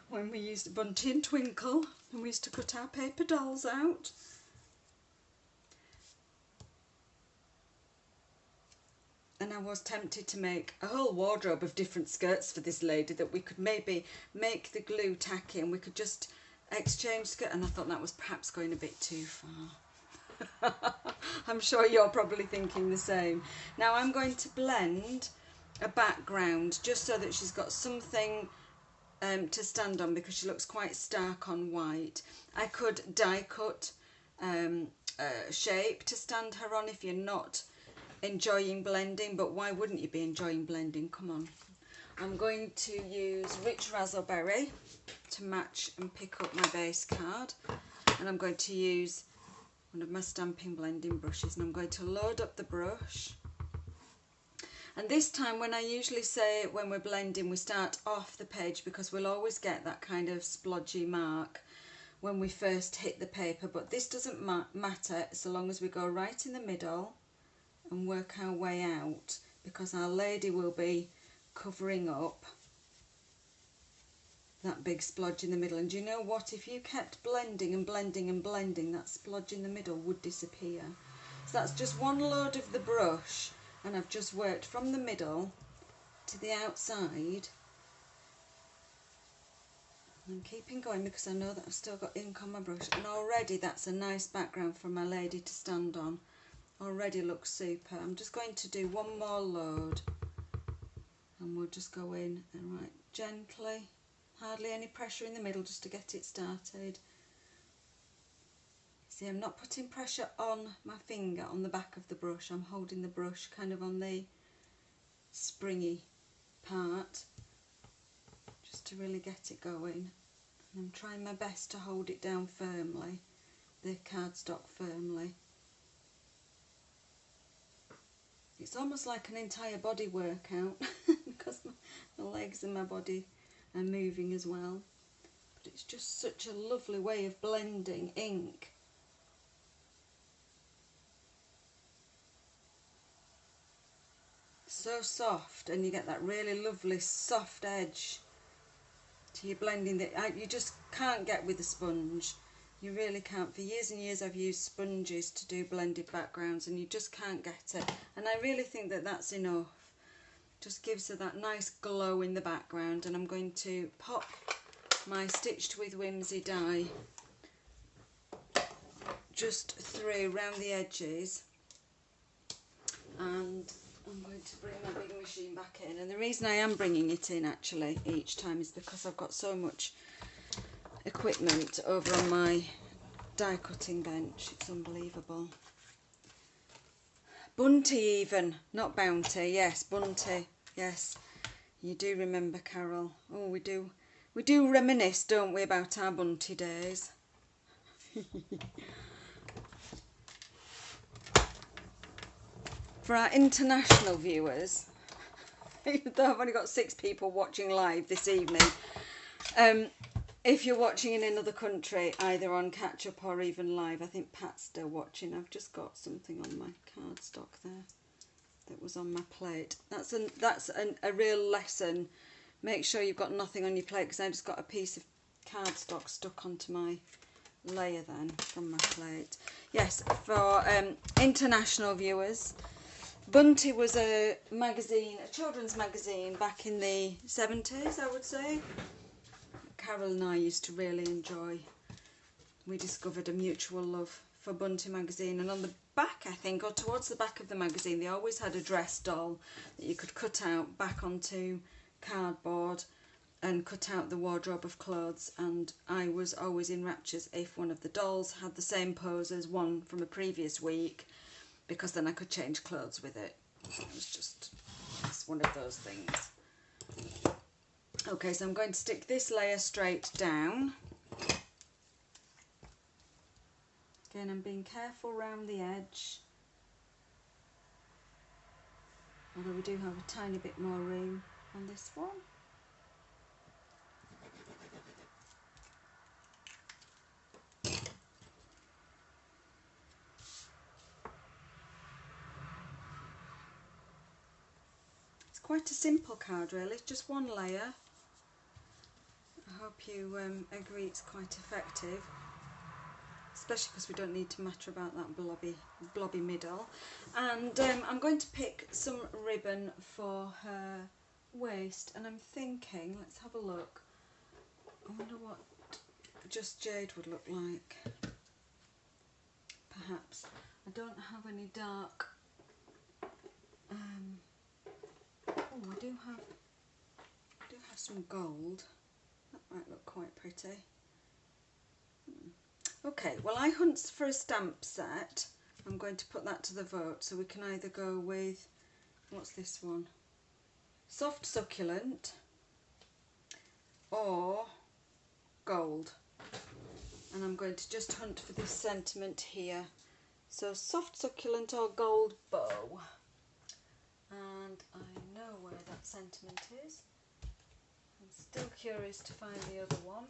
When we used Bunty and Twinkle, and we used to cut our paper dolls out. And I was tempted to make a whole wardrobe of different skirts for this lady that we could maybe make the glue tacky and we could just exchange skirt, and I thought that was perhaps going a bit too far. I'm sure you're probably thinking the same. Now I'm going to blend a background just so that she's got something to stand on, because she looks quite stark on white. I could die cut shape to stand her on if you're not enjoying blending, but why wouldn't you be enjoying blending? Come on. I'm going to use Rich Razzleberry to match and pick up my base card, and I'm going to use one of my stamping blending brushes, and I'm going to load up the brush. And this time, when I usually say when we're blending, we start off the page, because we'll always get that kind of splodgy mark when we first hit the paper, but this doesn't matter so long as we go right in the middle and work our way out, because our lady will be covering up that big splodge in the middle. And you know what, if you kept blending and blending and blending, that splodge in the middle would disappear. So that's just one load of the brush, and I've just worked from the middle to the outside. I'm keeping going because I know that I've still got ink on my brush, and already that's a nice background for my lady to stand on. Already looks super. I'm just going to do one more load, and we'll just go in and right gently, hardly any pressure in the middle, just to get it started. See, I'm not putting pressure on my finger on the back of the brush. I'm holding the brush kind of on the springy part, just to really get it going. And I'm trying my best to hold it down firmly, the cardstock firmly. It's almost like an entire body workout because my legs and my body are moving as well. But it's just such a lovely way of blending ink. So soft, and you get that really lovely soft edge to your blending that you just can't get with a sponge. You really can't. For years and years I've used sponges to do blended backgrounds, and you just can't get it. And I really think that that's enough. Just gives her that nice glow in the background. And I'm going to pop my Stitched with Whimsy die just through around the edges, and I'm going to bring my big machine back in. And the reason I am bringing it in actually each time is because I've got so much equipment over on my die cutting bench. It's unbelievable. Bunty even, not Bounty. Yes, Bunty. Yes, you do remember, Carol. Oh, we do reminisce, don't we, about our Bunty days. For our international viewers, even though I've only got 6 people watching live this evening, if you're watching in another country, either on catch up or even live, I think Pat's still watching. I've just got something on my cardstock there that was on my plate. That's a real lesson. Make sure you've got nothing on your plate, because I just got a piece of cardstock stuck onto my layer then from my plate. Yes, for international viewers, Bunty was a magazine, a children's magazine back in the 70s, I would say. Carol and I used to really enjoy. We discovered a mutual love for Bunty magazine, and on the back, I think, or towards the back of the magazine, they always had a dress doll that you could cut out back onto cardboard and cut out the wardrobe of clothes, and I was always in raptures if one of the dolls had the same pose as one from a previous week, because then I could change clothes with it. It's one of those things. Okay, so I'm going to stick this layer straight down. Again, I'm being careful around the edge, although we do have a tiny bit more room on this one. Quite a simple card really, just one layer. I hope you agree it's quite effective, especially because we don't need to matter about that blobby middle. And I'm going to pick some ribbon for her waist, and I'm thinking, let's have a look. I wonder what just jade would look like. Perhaps. I don't have any dark. Oh, I do have some gold. That might look quite pretty. Okay, well, I hunt for a stamp set. I'm going to put that to the vote, so we can either go with, what's this one? Soft Succulent or gold. And I'm going to just hunt for this sentiment here. So Soft Succulent or Gold Bow. And I know where that sentiment is. I'm still curious to find the other one.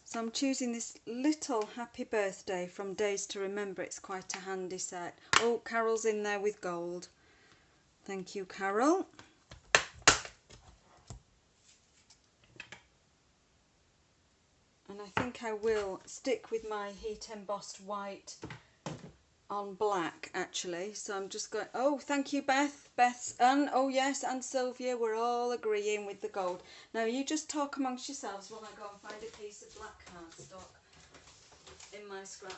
So I'm choosing this little Happy Birthday from Days to Remember. It's quite a handy set. Oh, Carol's in there with gold. Thank you, Carol. And I think I will stick with my heat embossed white on black actually, so I'm just going, oh thank you Beth, and oh yes, and Sylvia, we're all agreeing with the gold. Now you just talk amongst yourselves while I go and find a piece of black cardstock in my scrap.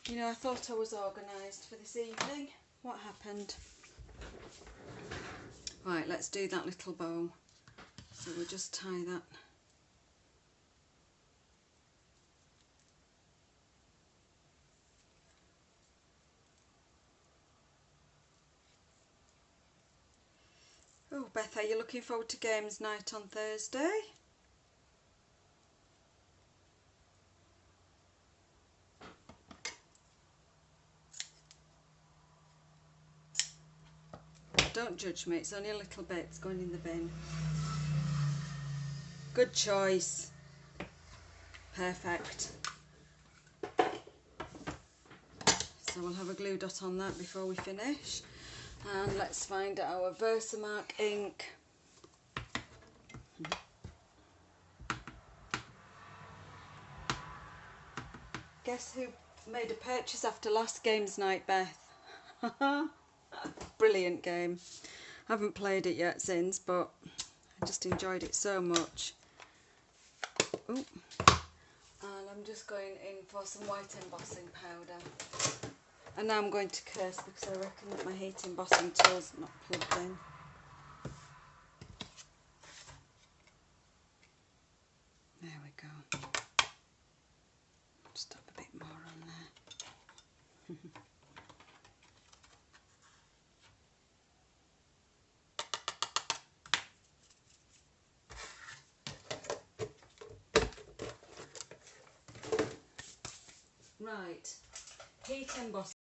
You know, I thought I was organised for this evening. What happened? Right, let's do that little bow. So we'll just tie that. Oh, Beth, are you looking forward to games night on Thursday? Don't judge me, it's only a little bit, it's going in the bin. Good choice. Perfect. So we'll have a glue dot on that before we finish. And let's find our Versamark ink. Guess who made a purchase after last game's night, Beth? Brilliant game. Haven't played it yet since, but I just enjoyed it so much. Ooh. And I'm just going in for some white embossing powder. And now I'm going to curse because I reckon that my heat embossing tool's not plugged in. There we go. Just have a bit more on there. Right, heat embossing.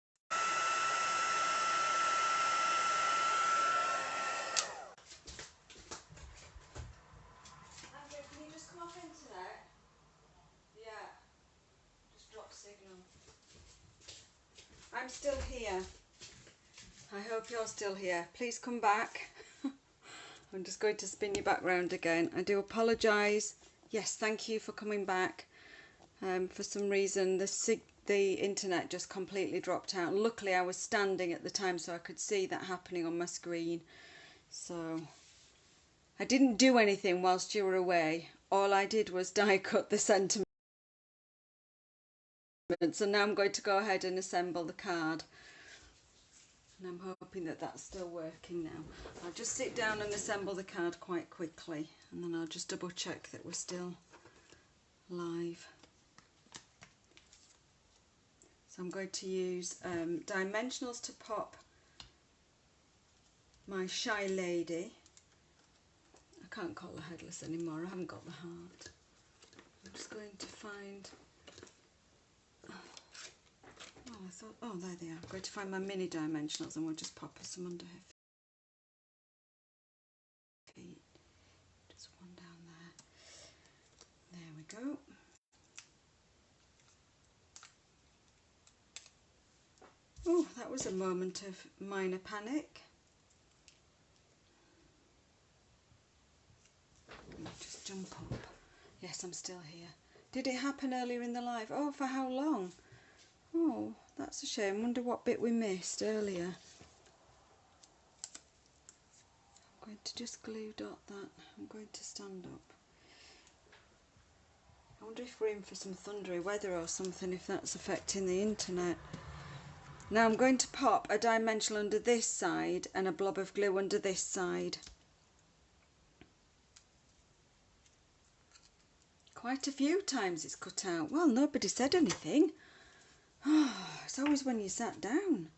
I'm still here. I hope you're still here. Please come back. I'm just going to spin you back round again. I do apologise. Yes, thank you for coming back. For some reason the internet just completely dropped out. Luckily I was standing at the time so I could see that happening on my screen. So I didn't do anything whilst you were away. All I did was die cut the sentiment moment. So now I'm going to go ahead and assemble the card. And I'm hoping that that's still working now. I'll just sit down and assemble the card quite quickly, and then I'll just double check that we're still live. So I'm going to use dimensionals to pop my Shy Lady. I can't call her headless anymore, I haven't got the heart. I'm just going to find, oh there they are. I'm going to find my mini dimensionals and we'll just pop her some under her feet. Just one down there. There we go. Oh, that was a moment of minor panic. Let me just jump up. Yes, I'm still here. Did it happen earlier in the live? Oh, for how long? Oh, that's a shame. Wonder what bit we missed earlier. I'm going to just glue dot that. I'm going to stand up. I wonder if we're in for some thundery weather or something, if that's affecting the internet. Now I'm going to pop a dimensional under this side and a blob of glue under this side. Quite a few times it's cut out. Well, nobody said anything. Oh, it's always when you sat down.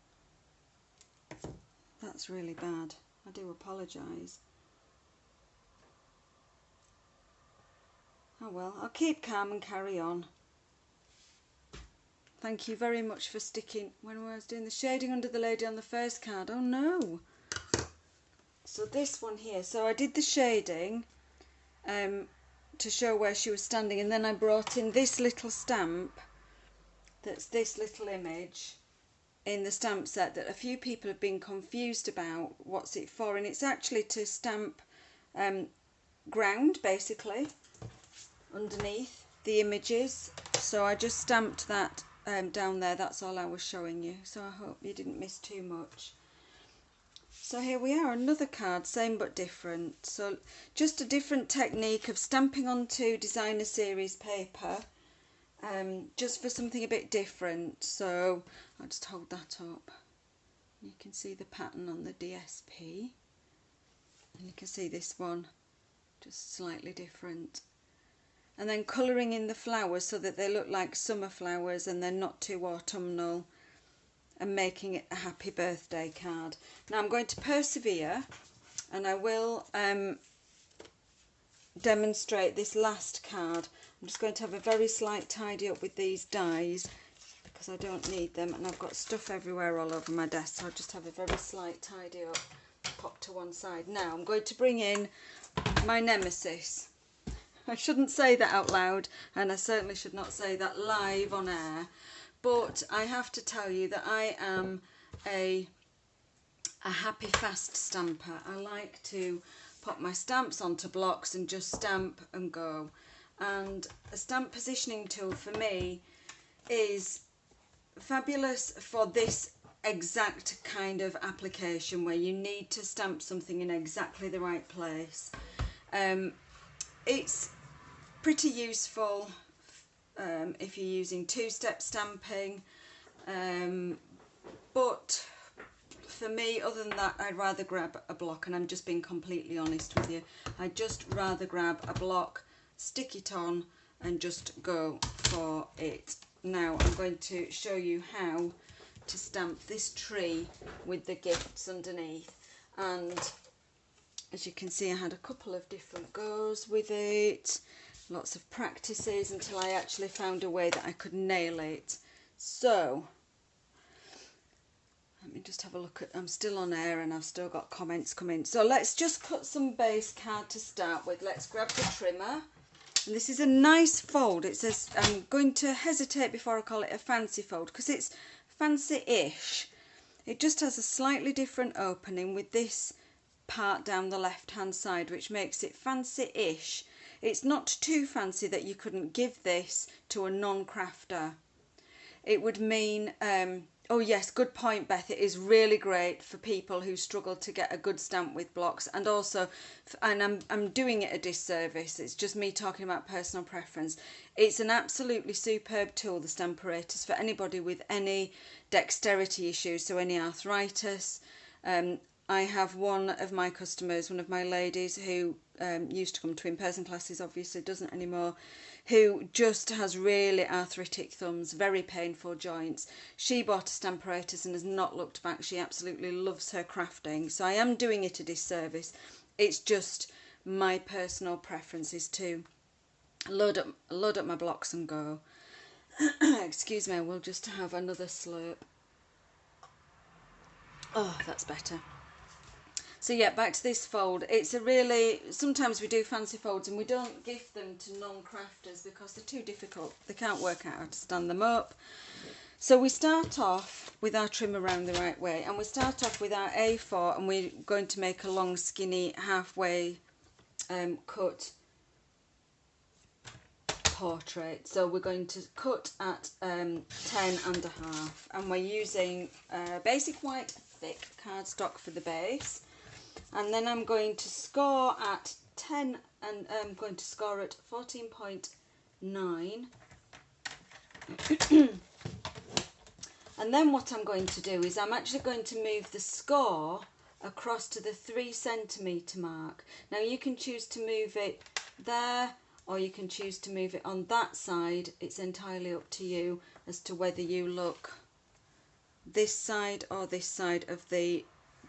That's really bad. I do apologise. Oh well, I'll keep calm and carry on. Thank you very much for sticking when I was doing the shading under the lady on the first card. Oh no. So this one here. So I did the shading to show where she was standing, and then I brought in this little stamp that's this little image in the stamp set that a few people have been confused about what's it for, and it's actually to stamp ground basically underneath the images. So I just stamped that down there. That's all I was showing you, so I hope you didn't miss too much. So here we are, another card, same but different. So just a different technique of stamping onto designer series paper, just for something a bit different. So I'll just hold that up. You can see the pattern on the DSP, and you can see this one just slightly different. And then colouring in the flowers so that they look like summer flowers and they're not too autumnal, and making it a happy birthday card. Now I'm going to persevere, and I will demonstrate this last card. I'm just going to have a very slight tidy up with these dies because I don't need them, and I've got stuff everywhere all over my desk, so I'll just have a very slight tidy up, pop to one side. Now I'm going to bring in my nemesis. I shouldn't say that out loud, and I certainly should not say that live on air, but I have to tell you that I am a happy fast stamper. I like to pop my stamps onto blocks and just stamp and go. And a stamp positioning tool for me is fabulous for this exact kind of application where you need to stamp something in exactly the right place. It's pretty useful if you're using two-step stamping, but for me, other than that, I'd rather grab a block, and I'm just being completely honest with you. I'd just rather grab a block, stick it on, and just go for it. Now I'm going to show you how to stamp this tree with the gifts underneath, and as you can see, I had a couple of different goes with it, lots of practices until I actually found a way that I could nail it. So let me just have a look at, I'm still on air and I've still got comments coming. So let's just cut some base card to start with. Let's grab the trimmer, and this is a nice fold. It says, I'm going to hesitate before I call it a fancy fold because it's fancy-ish. It just has a slightly different opening with this part down the left hand side, which makes it fancy-ish. It's not too fancy that you couldn't give this to a non-crafter. It would mean Oh yes, good point, Beth. It is really great for people who struggle to get a good stamp with blocks, and also, and I'm doing it a disservice. It's just me talking about personal preference. It's an absolutely superb tool, the Stamparatus, for anybody with any dexterity issues, so any arthritis. I have one of my customers, one of my ladies who used to come to in-person classes, obviously doesn't anymore, who just has really arthritic thumbs, very painful joints. She bought a Stamparatus and has not looked back. She absolutely loves her crafting. So I am doing it a disservice. It's just my personal preference is to load up my blocks and go. Excuse me, we'll just have another slurp. Oh, that's better. So yeah, back to this fold. It's a really, sometimes we do fancy folds and we don't gift them to non-crafters because they're too difficult. They can't work out how to stand them up. So we start off with our trim around the right way, and we start off with our A4, and we're going to make a long skinny halfway cut portrait. So we're going to cut at 10.5, and we're using basic white thick cardstock for the base. And then I'm going to score at 10, and I'm going to score at 14.9. And then what I'm going to do is I'm actually going to move the score across to the 3 centimetre mark. Now you can choose to move it there, or you can choose to move it on that side. It's entirely up to you as to whether you look this side or this side of the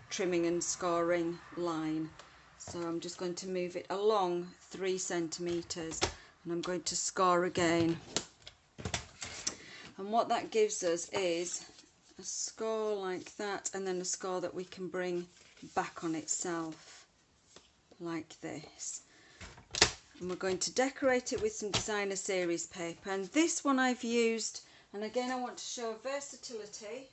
trimming and scoring line. So I'm just going to move it along 3 centimetres, and I'm going to score again. And what that gives us is a score like that, and then a score that we can bring back on itself like this. And we're going to decorate it with some designer series paper, and this one I've used, and again I want to show versatility.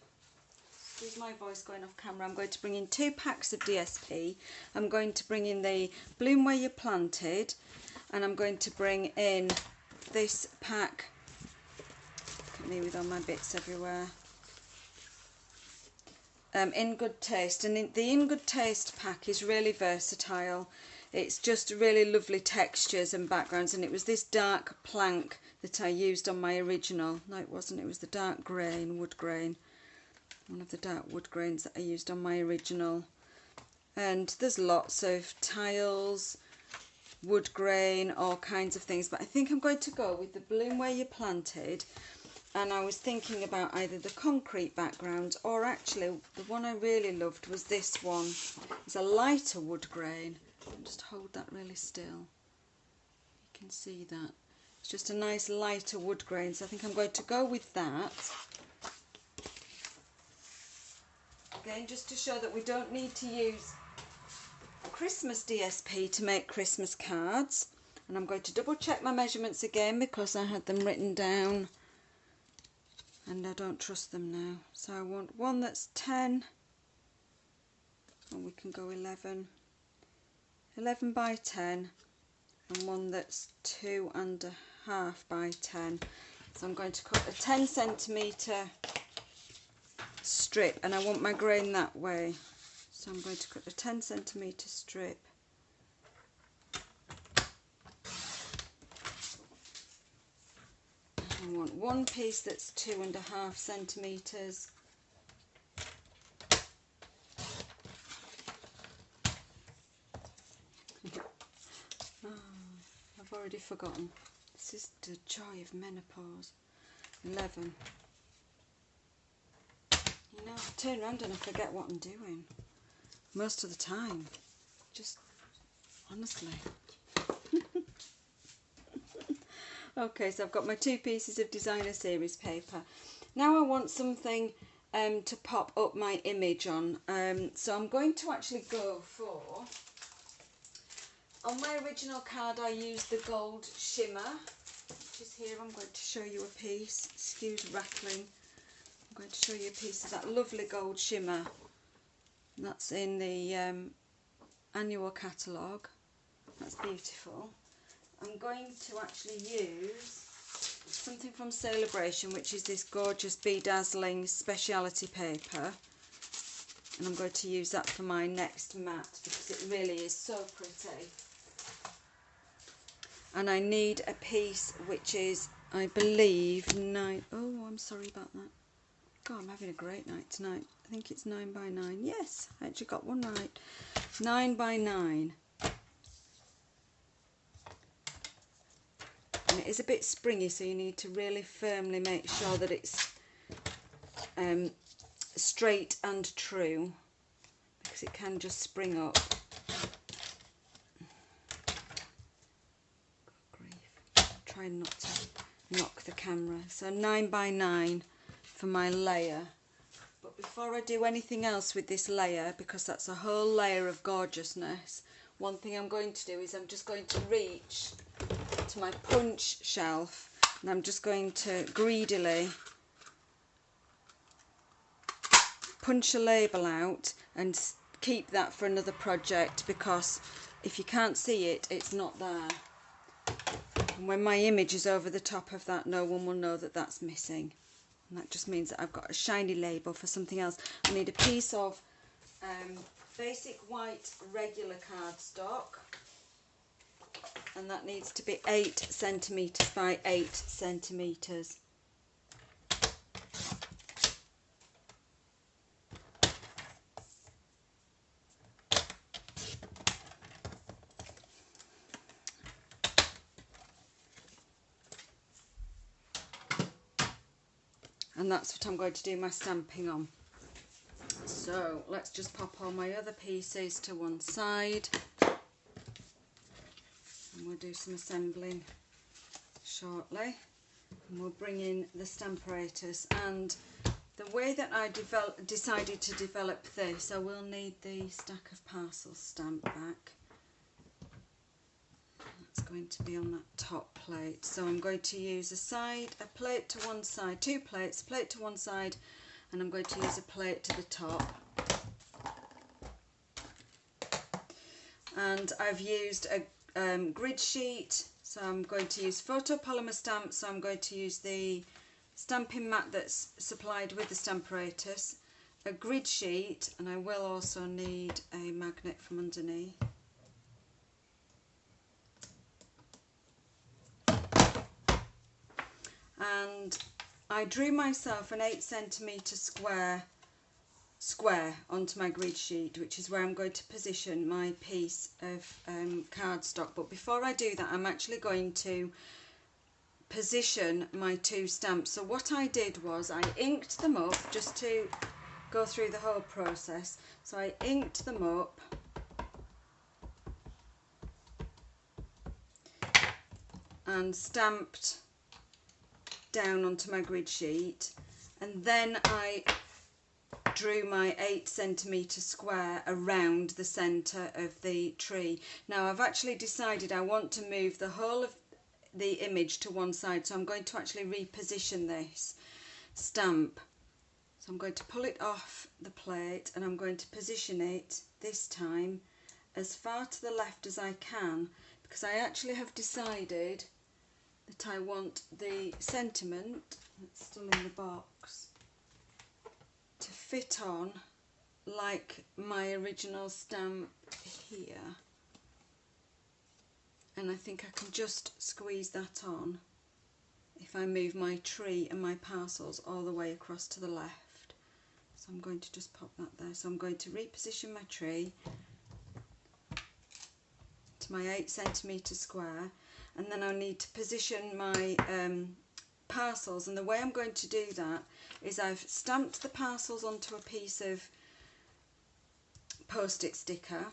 Excuse my voice going off camera. I'm going to bring in 2 packs of DSP. I'm going to bring in the Bloom Where You're Planted, and I'm going to bring in this pack. Look at me with all my bits everywhere. In Good Taste, and the In Good Taste pack is really versatile. It's just really lovely textures and backgrounds, and it was this dark plank that I used on my original. No, it wasn't. It was the dark grain, wood grain. One of the dark wood grains that I used on my original. And there's lots of tiles, wood grain, all kinds of things, but I think I'm going to go with the Bloom Where You're Planted. And I was thinking about either the concrete background, or actually the one I really loved was this one. It's a lighter wood grain. I'll just hold that really still. You can see that. It's just a nice lighter wood grain, so I think I'm going to go with that. Again, just to show that we don't need to use Christmas DSP to make Christmas cards. And I'm going to double check my measurements again because I had them written down and I don't trust them now. So I want one that's 10, and we can go 11 by 10, and one that's 2.5 by 10. So I'm going to cut a 10 centimetre strip, and I want my grain that way, so I'm going to cut a 10 centimetre strip. I want one piece that's 2.5 centimetres. Oh, I've already forgotten. This is the joy of menopause. 11. You know, I turn around and I forget what I'm doing. Most of the time. Just, honestly. Okay, so I've got my 2 pieces of designer series paper. Now I want something to pop up my image on. So I'm going to actually go for, on my original card I used the gold shimmer, which is here. I'm going to show you a piece. Excuse rattling. I'm going to show you a piece of that lovely gold shimmer. That's in the annual catalogue. That's beautiful. I'm going to actually use something from Celebration, which is this gorgeous bedazzling speciality paper. And I'm going to use that for my next mat because it really is so pretty. And I need a piece which is, I believe, 9... Oh, I'm sorry about that. God, I'm having a great night tonight. I think it's 9 by 9. Yes, I actually got one right. 9 by 9. And it is a bit springy, so you need to really firmly make sure that it's straight and true, because it can just spring up. Good grief. Try not to knock the camera. So 9 by 9 for my layer. But before I do anything else with this layer, because that's a whole layer of gorgeousness, one thing I'm going to do is I'm just going to reach to my punch shelf, and I'm just going to greedily punch a label out and keep that for another project, because if you can't see it, it's not there. And when my image is over the top of that, no one will know that that's missing. And that just means that I've got a shiny label for something else. I need a piece of basic white regular cardstock, and that needs to be 8 centimetres by 8 centimetres. And that's what I'm going to do my stamping on. So let's just pop all my other pieces to one side, and we'll do some assembling shortly, and we'll bring in the stamparatus. And the way that I decided to develop this, I will need the stack of parcels stamp back. That's going to be on that top plate. So I'm going to use a plate to one side, 2 plates, a plate to one side, and I'm going to use a plate to the top. And I've used a grid sheet, so I'm going to use photopolymer stamps, so I'm going to use the stamping mat that's supplied with the stamparatus, a grid sheet, and I will also need a magnet from underneath. And I drew myself an 8 centimetre square onto my grid sheet, which is where I'm going to position my piece of cardstock. But before I do that, I'm actually going to position my 2 stamps. So what I did was I inked them up, just to go through the whole process. So I inked them up and stamped down onto my grid sheet, and then I drew my 8 centimetre square around the centre of the tree. Now I've actually decided I want to move the whole of the image to one side, so I'm going to actually reposition this stamp. So I'm going to pull it off the plate, and I'm going to position it this time as far to the left as I can, because I actually have decided that I want the sentiment that's still in the box to fit on like my original stamp here, and I think I can just squeeze that on if I move my tree and my parcels all the way across to the left. So I'm going to just pop that there. So I'm going to reposition my tree to my 8 centimetre square, and then I'll need to position my parcels. And the way I'm going to do that is I've stamped the parcels onto a piece of post-it sticker,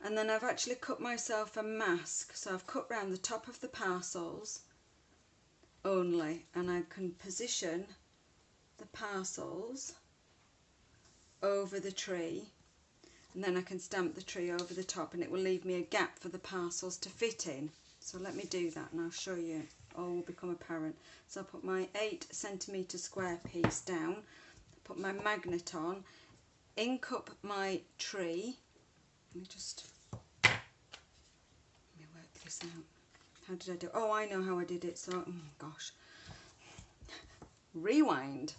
and then I've actually cut myself a mask. So I've cut round the top of the parcels only, and I can position the parcels over the tree, and then I can stamp the tree over the top, and it will leave me a gap for the parcels to fit in. So let me do that and I'll show you. All will become apparent. So I'll put my 8 centimetre square piece down, put my magnet on, ink up my tree. Let me work this out. How did I do it? Oh, I know how I did it. So, oh gosh. rewind.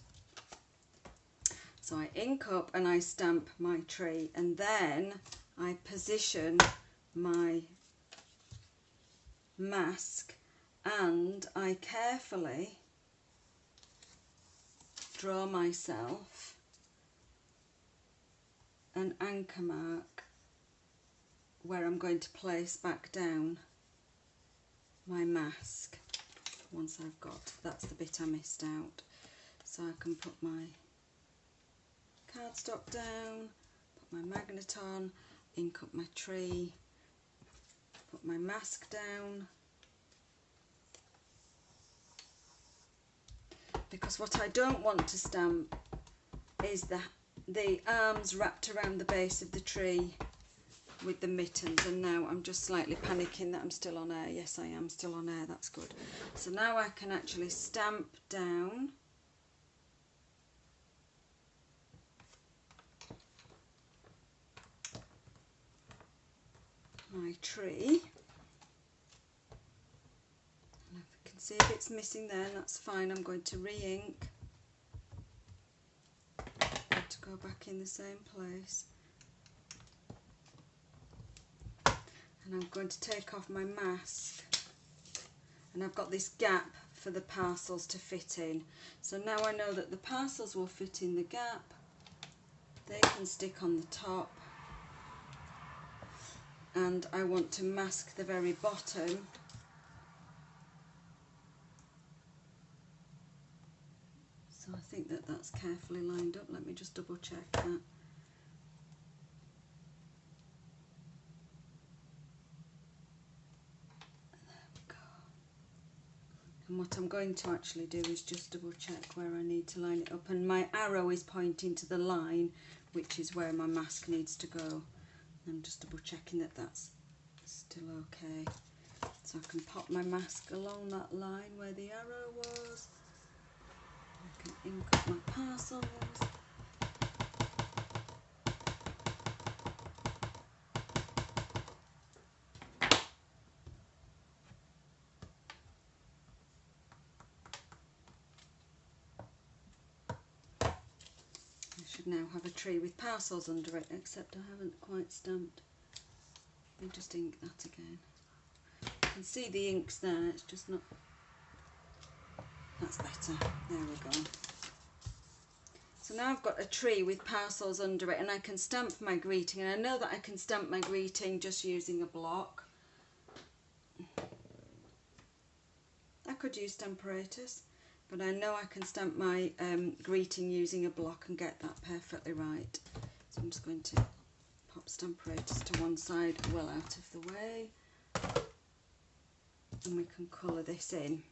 So I ink up and I stamp my tree, and then I position my mask and I carefully draw myself an anchor mark where I'm going to place back down my mask. Once I've got, that's the bit I missed out. So I can put my cardstock down, put my magnet on, ink up my tree, put my mask down. Because what I don't want to stamp is the arms wrapped around the base of the tree with the mittens, and now I'm just slightly panicking that I'm still on air. Yes, I am still on air, that's good. So now I can actually stamp down my tree. And if I can see if it's missing there, that's fine. I'm going to re-ink. To go back in the same place. And I'm going to take off my mask, and I've got this gap for the parcels to fit in. So now I know that the parcels will fit in the gap, they can stick on the top, and I want to mask the very bottom so I think that that's carefully lined up. Let me just double check that. And what I'm going to actually do is just double check where I need to line it up, and my arrow is pointing to the line which is where my mask needs to go. I'm just double checking that that's still okay. So I can pop my mask along that line where the arrow was. I can ink up my parcels. I should now have a tree with parcels under it, except I haven't quite stamped. Let me just ink that again. You can see the ink's there, it's just not... That's better. There we go. So now I've got a tree with parcels under it, and I can stamp my greeting, and I know that I can stamp my greeting just using a block. I could use Stamparatus, but I know I can stamp my greeting using a block and get that perfectly right. So I'm just going to pop Stamparatus to one side, well out of the way, and we can colour this in.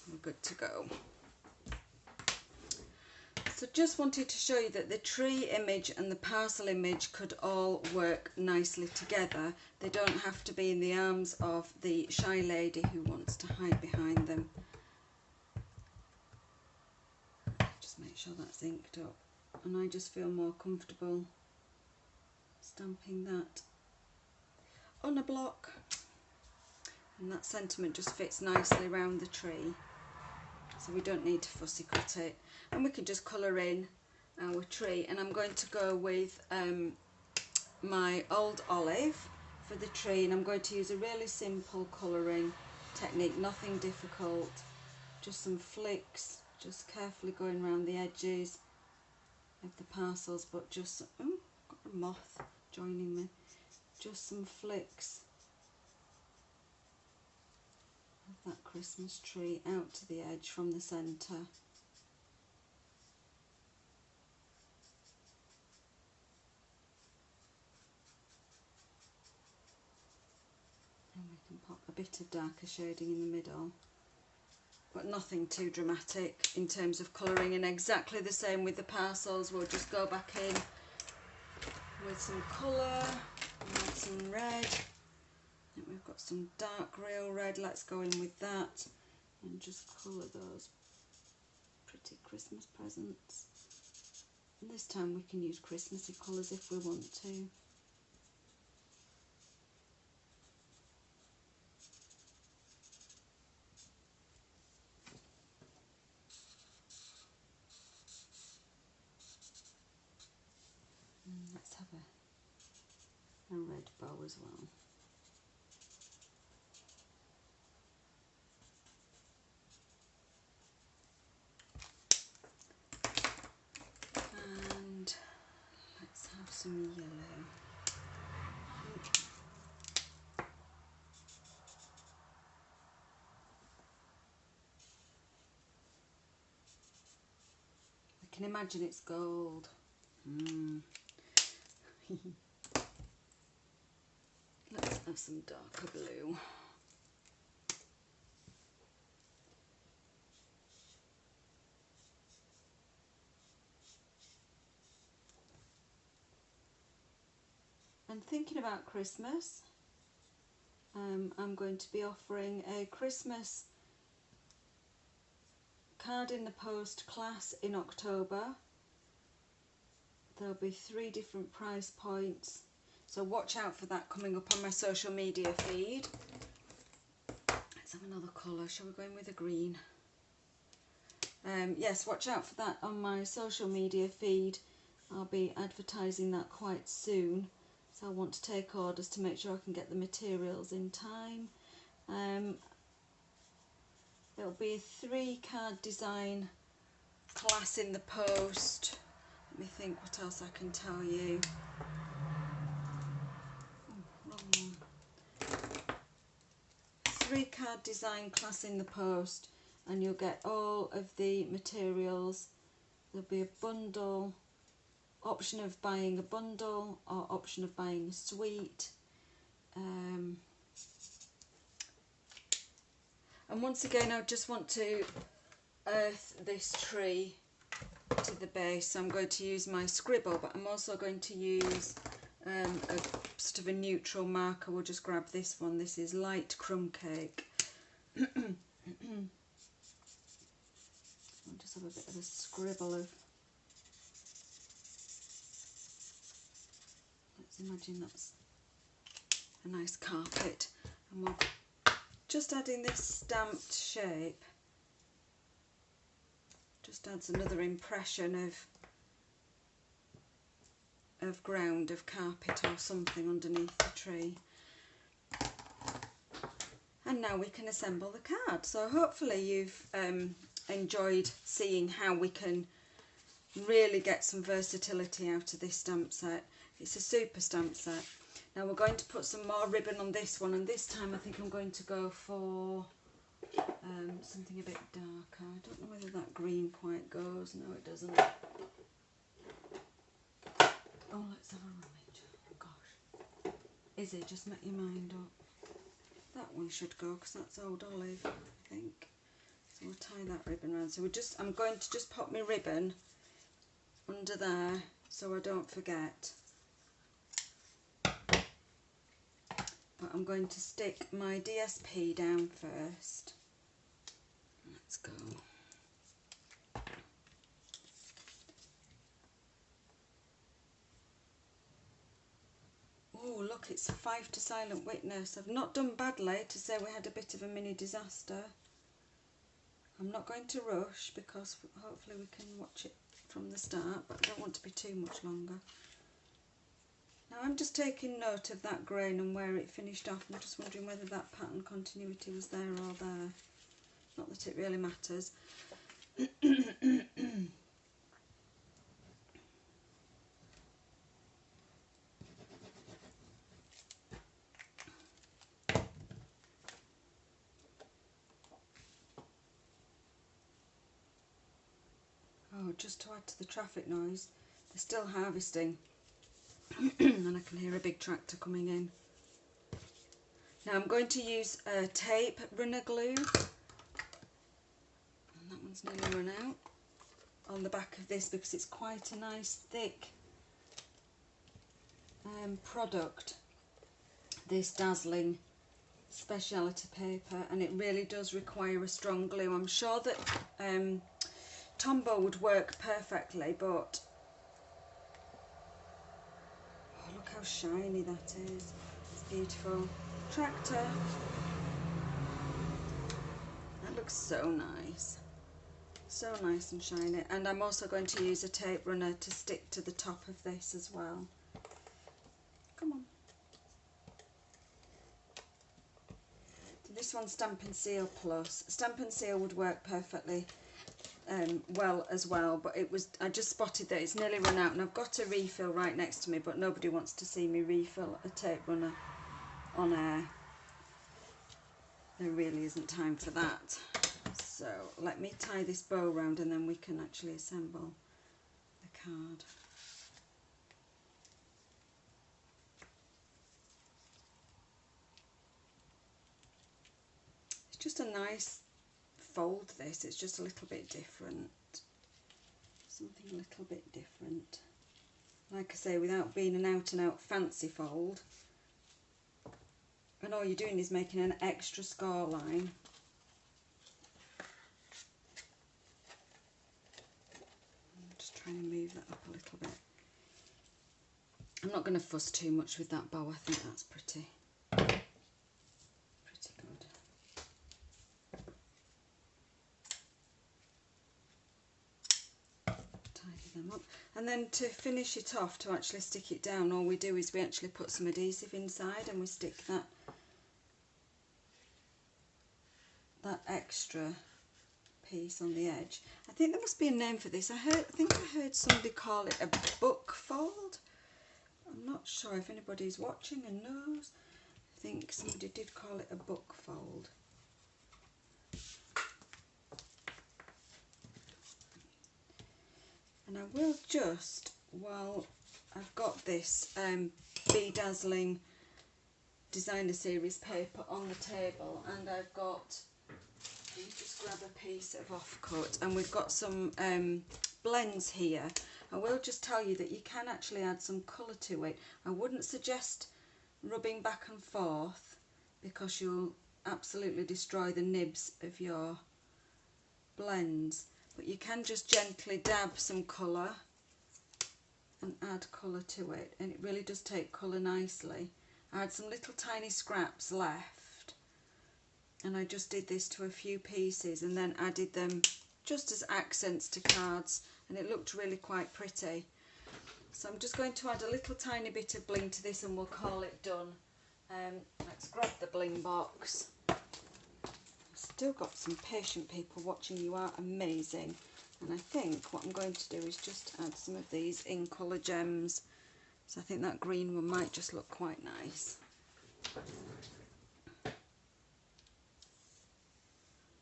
We're good to go. So just wanted to show you that the tree image and the parcel image could all work nicely together. They don't have to be in the arms of the shy lady who wants to hide behind them. Just make sure that's inked up, and I just feel more comfortable stamping that on a block, and that sentiment just fits nicely around the tree, so we don't need to fussy cut it, and we can just colour in our tree. And I'm going to go with my old olive for the tree, and I'm going to use a really simple colouring technique, nothing difficult, just some flicks, just carefully going around the edges of the parcels, but just, oh, got a moth joining me, just some flicks of that Christmas tree out to the edge from the centre. And we can pop a bit of darker shading in the middle, but nothing too dramatic in terms of colouring. And exactly the same with the parcels, we'll just go back in with some colour, add some red. I think we've got some dark real red, let's go in with that and just colour those pretty Christmas presents. And this time we can use Christmassy colours if we want to. let's have a red bow as well. And let's have some yellow. I can imagine it's gold. Let's have some darker blue. And thinking about Christmas, I'm going to be offering a Christmas card in the post class in October. There'll be 3 different price points, so watch out for that coming up on my social media feed. Let's have another colour. Shall we go in with a green? Yes, watch out for that on my social media feed. I'll be advertising that quite soon, so I want to take orders to make sure I can get the materials in time. It'll be a 3 card design class in the post. Let me think what else I can tell you. Oh, wrong one. 3 card design class in the post, and you'll get all of the materials. There'll be a bundle, option of buying a bundle or option of buying a suite. And once again, I just want to earth this tree to the base. So I'm going to use my scribble, but I'm also going to use a sort of a neutral marker. We'll just grab this one. This is Light Crumb Cake. I'll just have a bit of a scribble of, let's imagine that's a nice carpet, and we'll just adding this stamped shape just adds another impression of ground, of carpet or something underneath the tree. And now we can assemble the card. So hopefully you've enjoyed seeing how we can really get some versatility out of this stamp set. It's a super stamp set. Now we're going to put some more ribbon on this one, and this time I think I'm going to go for something a bit darker. I don't know whether that green quite goes. No, it doesn't. Oh, let's have a rummage. Gosh. Izzy, just make your mind up. That one should go because that's Old Olive, I think. So we'll tie that ribbon around. So I'm going to just pop my ribbon under there so I don't forget. But I'm going to stick my DSP down first. Let's go. Oh, look, it's 5 to Silent Witness. I've not done badly to say we had a bit of a mini disaster. I'm not going to rush because hopefully we can watch it from the start, but I don't want to be too much longer. Now I'm just taking note of that grain and where it finished off. I'm just wondering whether that pattern continuity was there or there. Not that it really matters. Oh, just to add to the traffic noise, they're still harvesting. And I can hear a big tractor coming in. Now I'm going to use tape runner glue. And that one's nearly run out. On the back of this because it's quite a nice thick product. This dazzling speciality paper, and it really does require a strong glue. I'm sure that Tombow would work perfectly, but oh, look how shiny that is. It's beautiful. Tractor. That looks so nice. So nice and shiny. And I'm also going to use a tape runner to stick to the top of this as well. Come on. So this one's Stampin' Seal Plus. Stampin' Seal would work perfectly well as well, but I just spotted that it's nearly run out, and I've got a refill right next to me, but nobody wants to see me refill a tape runner on air. There really isn't time for that. So let me tie this bow round and then we can actually assemble the card. It's just a nice fold, this. It's just a little bit different. Something a little bit different. Like I say, without being an out and out fancy fold. And all you're doing is making an extra score line. I'm just trying to move that up a little bit. I'm not going to fuss too much with that bow. I think that's pretty good. Tidy them up. And then to finish it off, to actually stick it down, all we do is we actually put some adhesive inside and we stick that extra piece on the edge. I think there must be a name for this. I think I heard somebody call it a book fold. I'm not sure if anybody's watching and knows. I think somebody did call it a book fold. And I will just, while I've got this Bedazzling Designer Series paper on the table, and I've got, let me just grab a piece of offcut, and we've got some blends here. I will just tell you that you can actually add some colour to it. I wouldn't suggest rubbing back and forth because you'll absolutely destroy the nibs of your blends, but you can just gently dab some colour and add colour to it, and it really does take colour nicely. I had some little tiny scraps left, and I just did this to a few pieces and then added them just as accents to cards, and it looked really quite pretty. So I'm just going to add a little tiny bit of bling to this and we'll call it done. Let's grab the bling box. I've still got some patient people watching. You are amazing. And I think what I'm going to do is just add some of these in colour gems. So I think that green one might just look quite nice.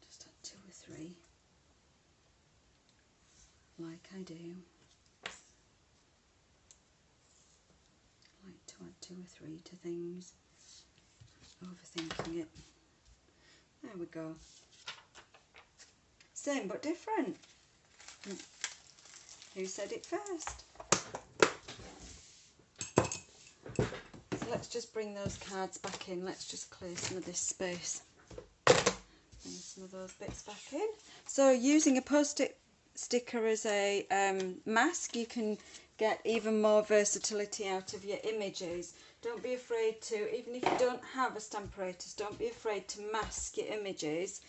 Just add 2 or 3, like I do. I like to add 2 or 3 to things. Overthinking it. There we go. Same but different. Who said it first? So let's just bring those cards back in. Let's just clear some of this space. Bring some of those bits back in. So using a post-it sticker as a mask, you can get even more versatility out of your images. Don't be afraid to, even if you don't have a Stamparatus, don't be afraid to mask your images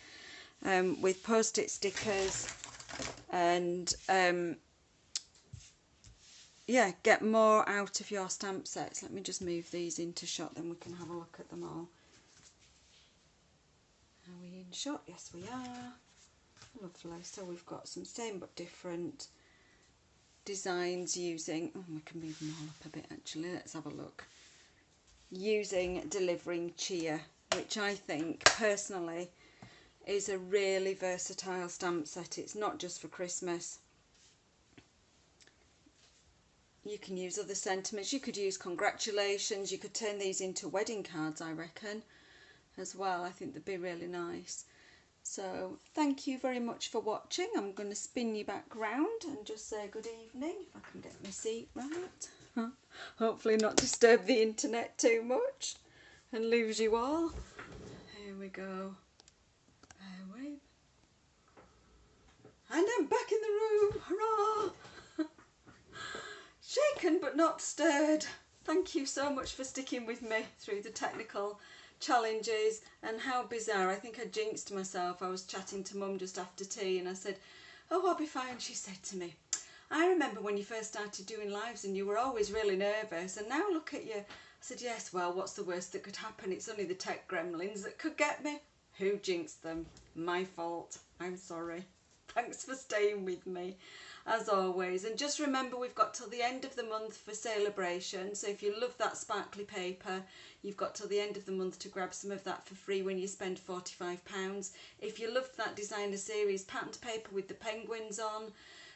with post-it stickers, and yeah, get more out of your stamp sets. Let me just move these into shot, then we can have a look at them all. Are we in shot? Yes, we are. Lovely. So we've got some same but different designs using, oh, we can move them all up a bit actually. Let's have a look. Using Delivering Cheer, which I think personally is a really versatile stamp set. It's not just for Christmas. You can use other sentiments. You could use congratulations. You could turn these into wedding cards, I reckon, as well. I think they'd be really nice. So thank you very much for watching. I'm going to spin you back round and just say good evening, if I can get my seat right. Hopefully not disturb the internet too much and lose you all. Here we go. Wave. And I'm back in the room. Hurrah! Shaken but not stirred. Thank you so much for sticking with me through the technical challenges. And how bizarre, I think I jinxed myself. I was chatting to Mum just after tea and I said, "Oh, I'll be fine," she said to me. "I remember when you first started doing lives and you were always really nervous, and now look at you." I said, "Yes, well, what's the worst that could happen? It's only the tech gremlins that could get me." Who jinxed them? My fault. I'm sorry. Thanks for staying with me, as always. And just remember, we've got till the end of the month for celebration. So if you love that sparkly paper, you've got till the end of the month to grab some of that for free when you spend £45. If you loved that designer series patterned paper with the penguins on,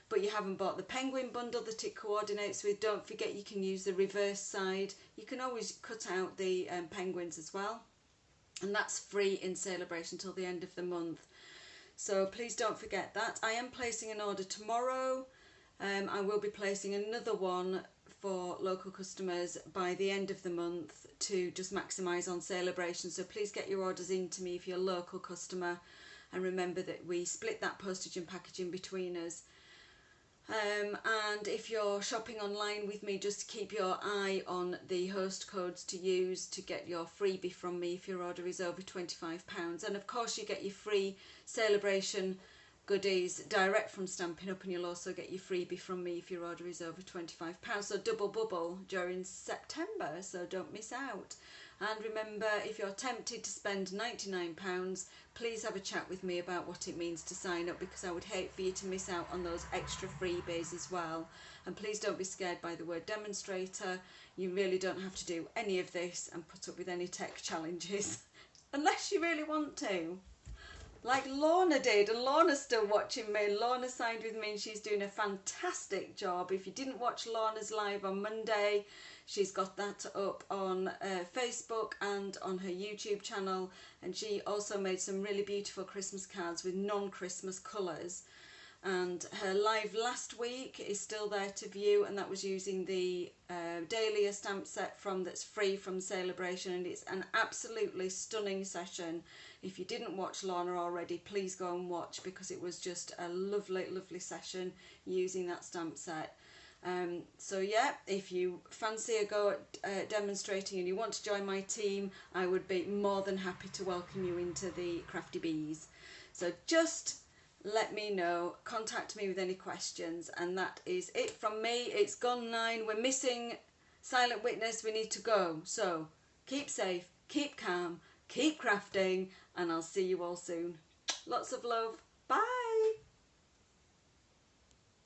but you haven't bought the penguin bundle that it coordinates with, don't forget you can use the reverse side. You can always cut out the penguins as well. And that's free in celebration till the end of the month. So please don't forget that. I am placing an order tomorrow. I will be placing another one for local customers by the end of the month to just maximise on celebration. So please get your orders in to me if you're a local customer. And remember that we split that postage and packaging between us. And if you're shopping online with me, just keep your eye on the host codes to use to get your freebie from me if your order is over £25. And of course you get your free celebration goodies direct from Stampin' Up, and you'll also get your freebie from me if your order is over £25. So double bubble during September, so don't miss out. And remember, if you're tempted to spend £99, please have a chat with me about what it means to sign up, because I would hate for you to miss out on those extra freebies as well. And please don't be scared by the word demonstrator. You really don't have to do any of this and put up with any tech challenges unless you really want to. Like Lorna did, and Lorna's still watching me. Lorna signed with me and she's doing a fantastic job. If you didn't watch Lorna's live on Monday, she's got that up on Facebook and on her YouTube channel, and she also made some really beautiful Christmas cards with non-Christmas colours. And her live last week is still there to view, and that was using the Dahlia stamp set that's free from Celebration, and it's an absolutely stunning session. If you didn't watch Lorna already, please go and watch, because it was just a lovely, lovely session using that stamp set. So yeah, if you fancy a go at demonstrating and you want to join my team, I would be more than happy to welcome you into the Crafty Bees. So just let me know, contact me with any questions, and that is it from me. It's gone 9, we're missing Silent Witness, we need to go. So keep safe, keep calm, keep crafting, and I'll see you all soon. Lots of love, bye.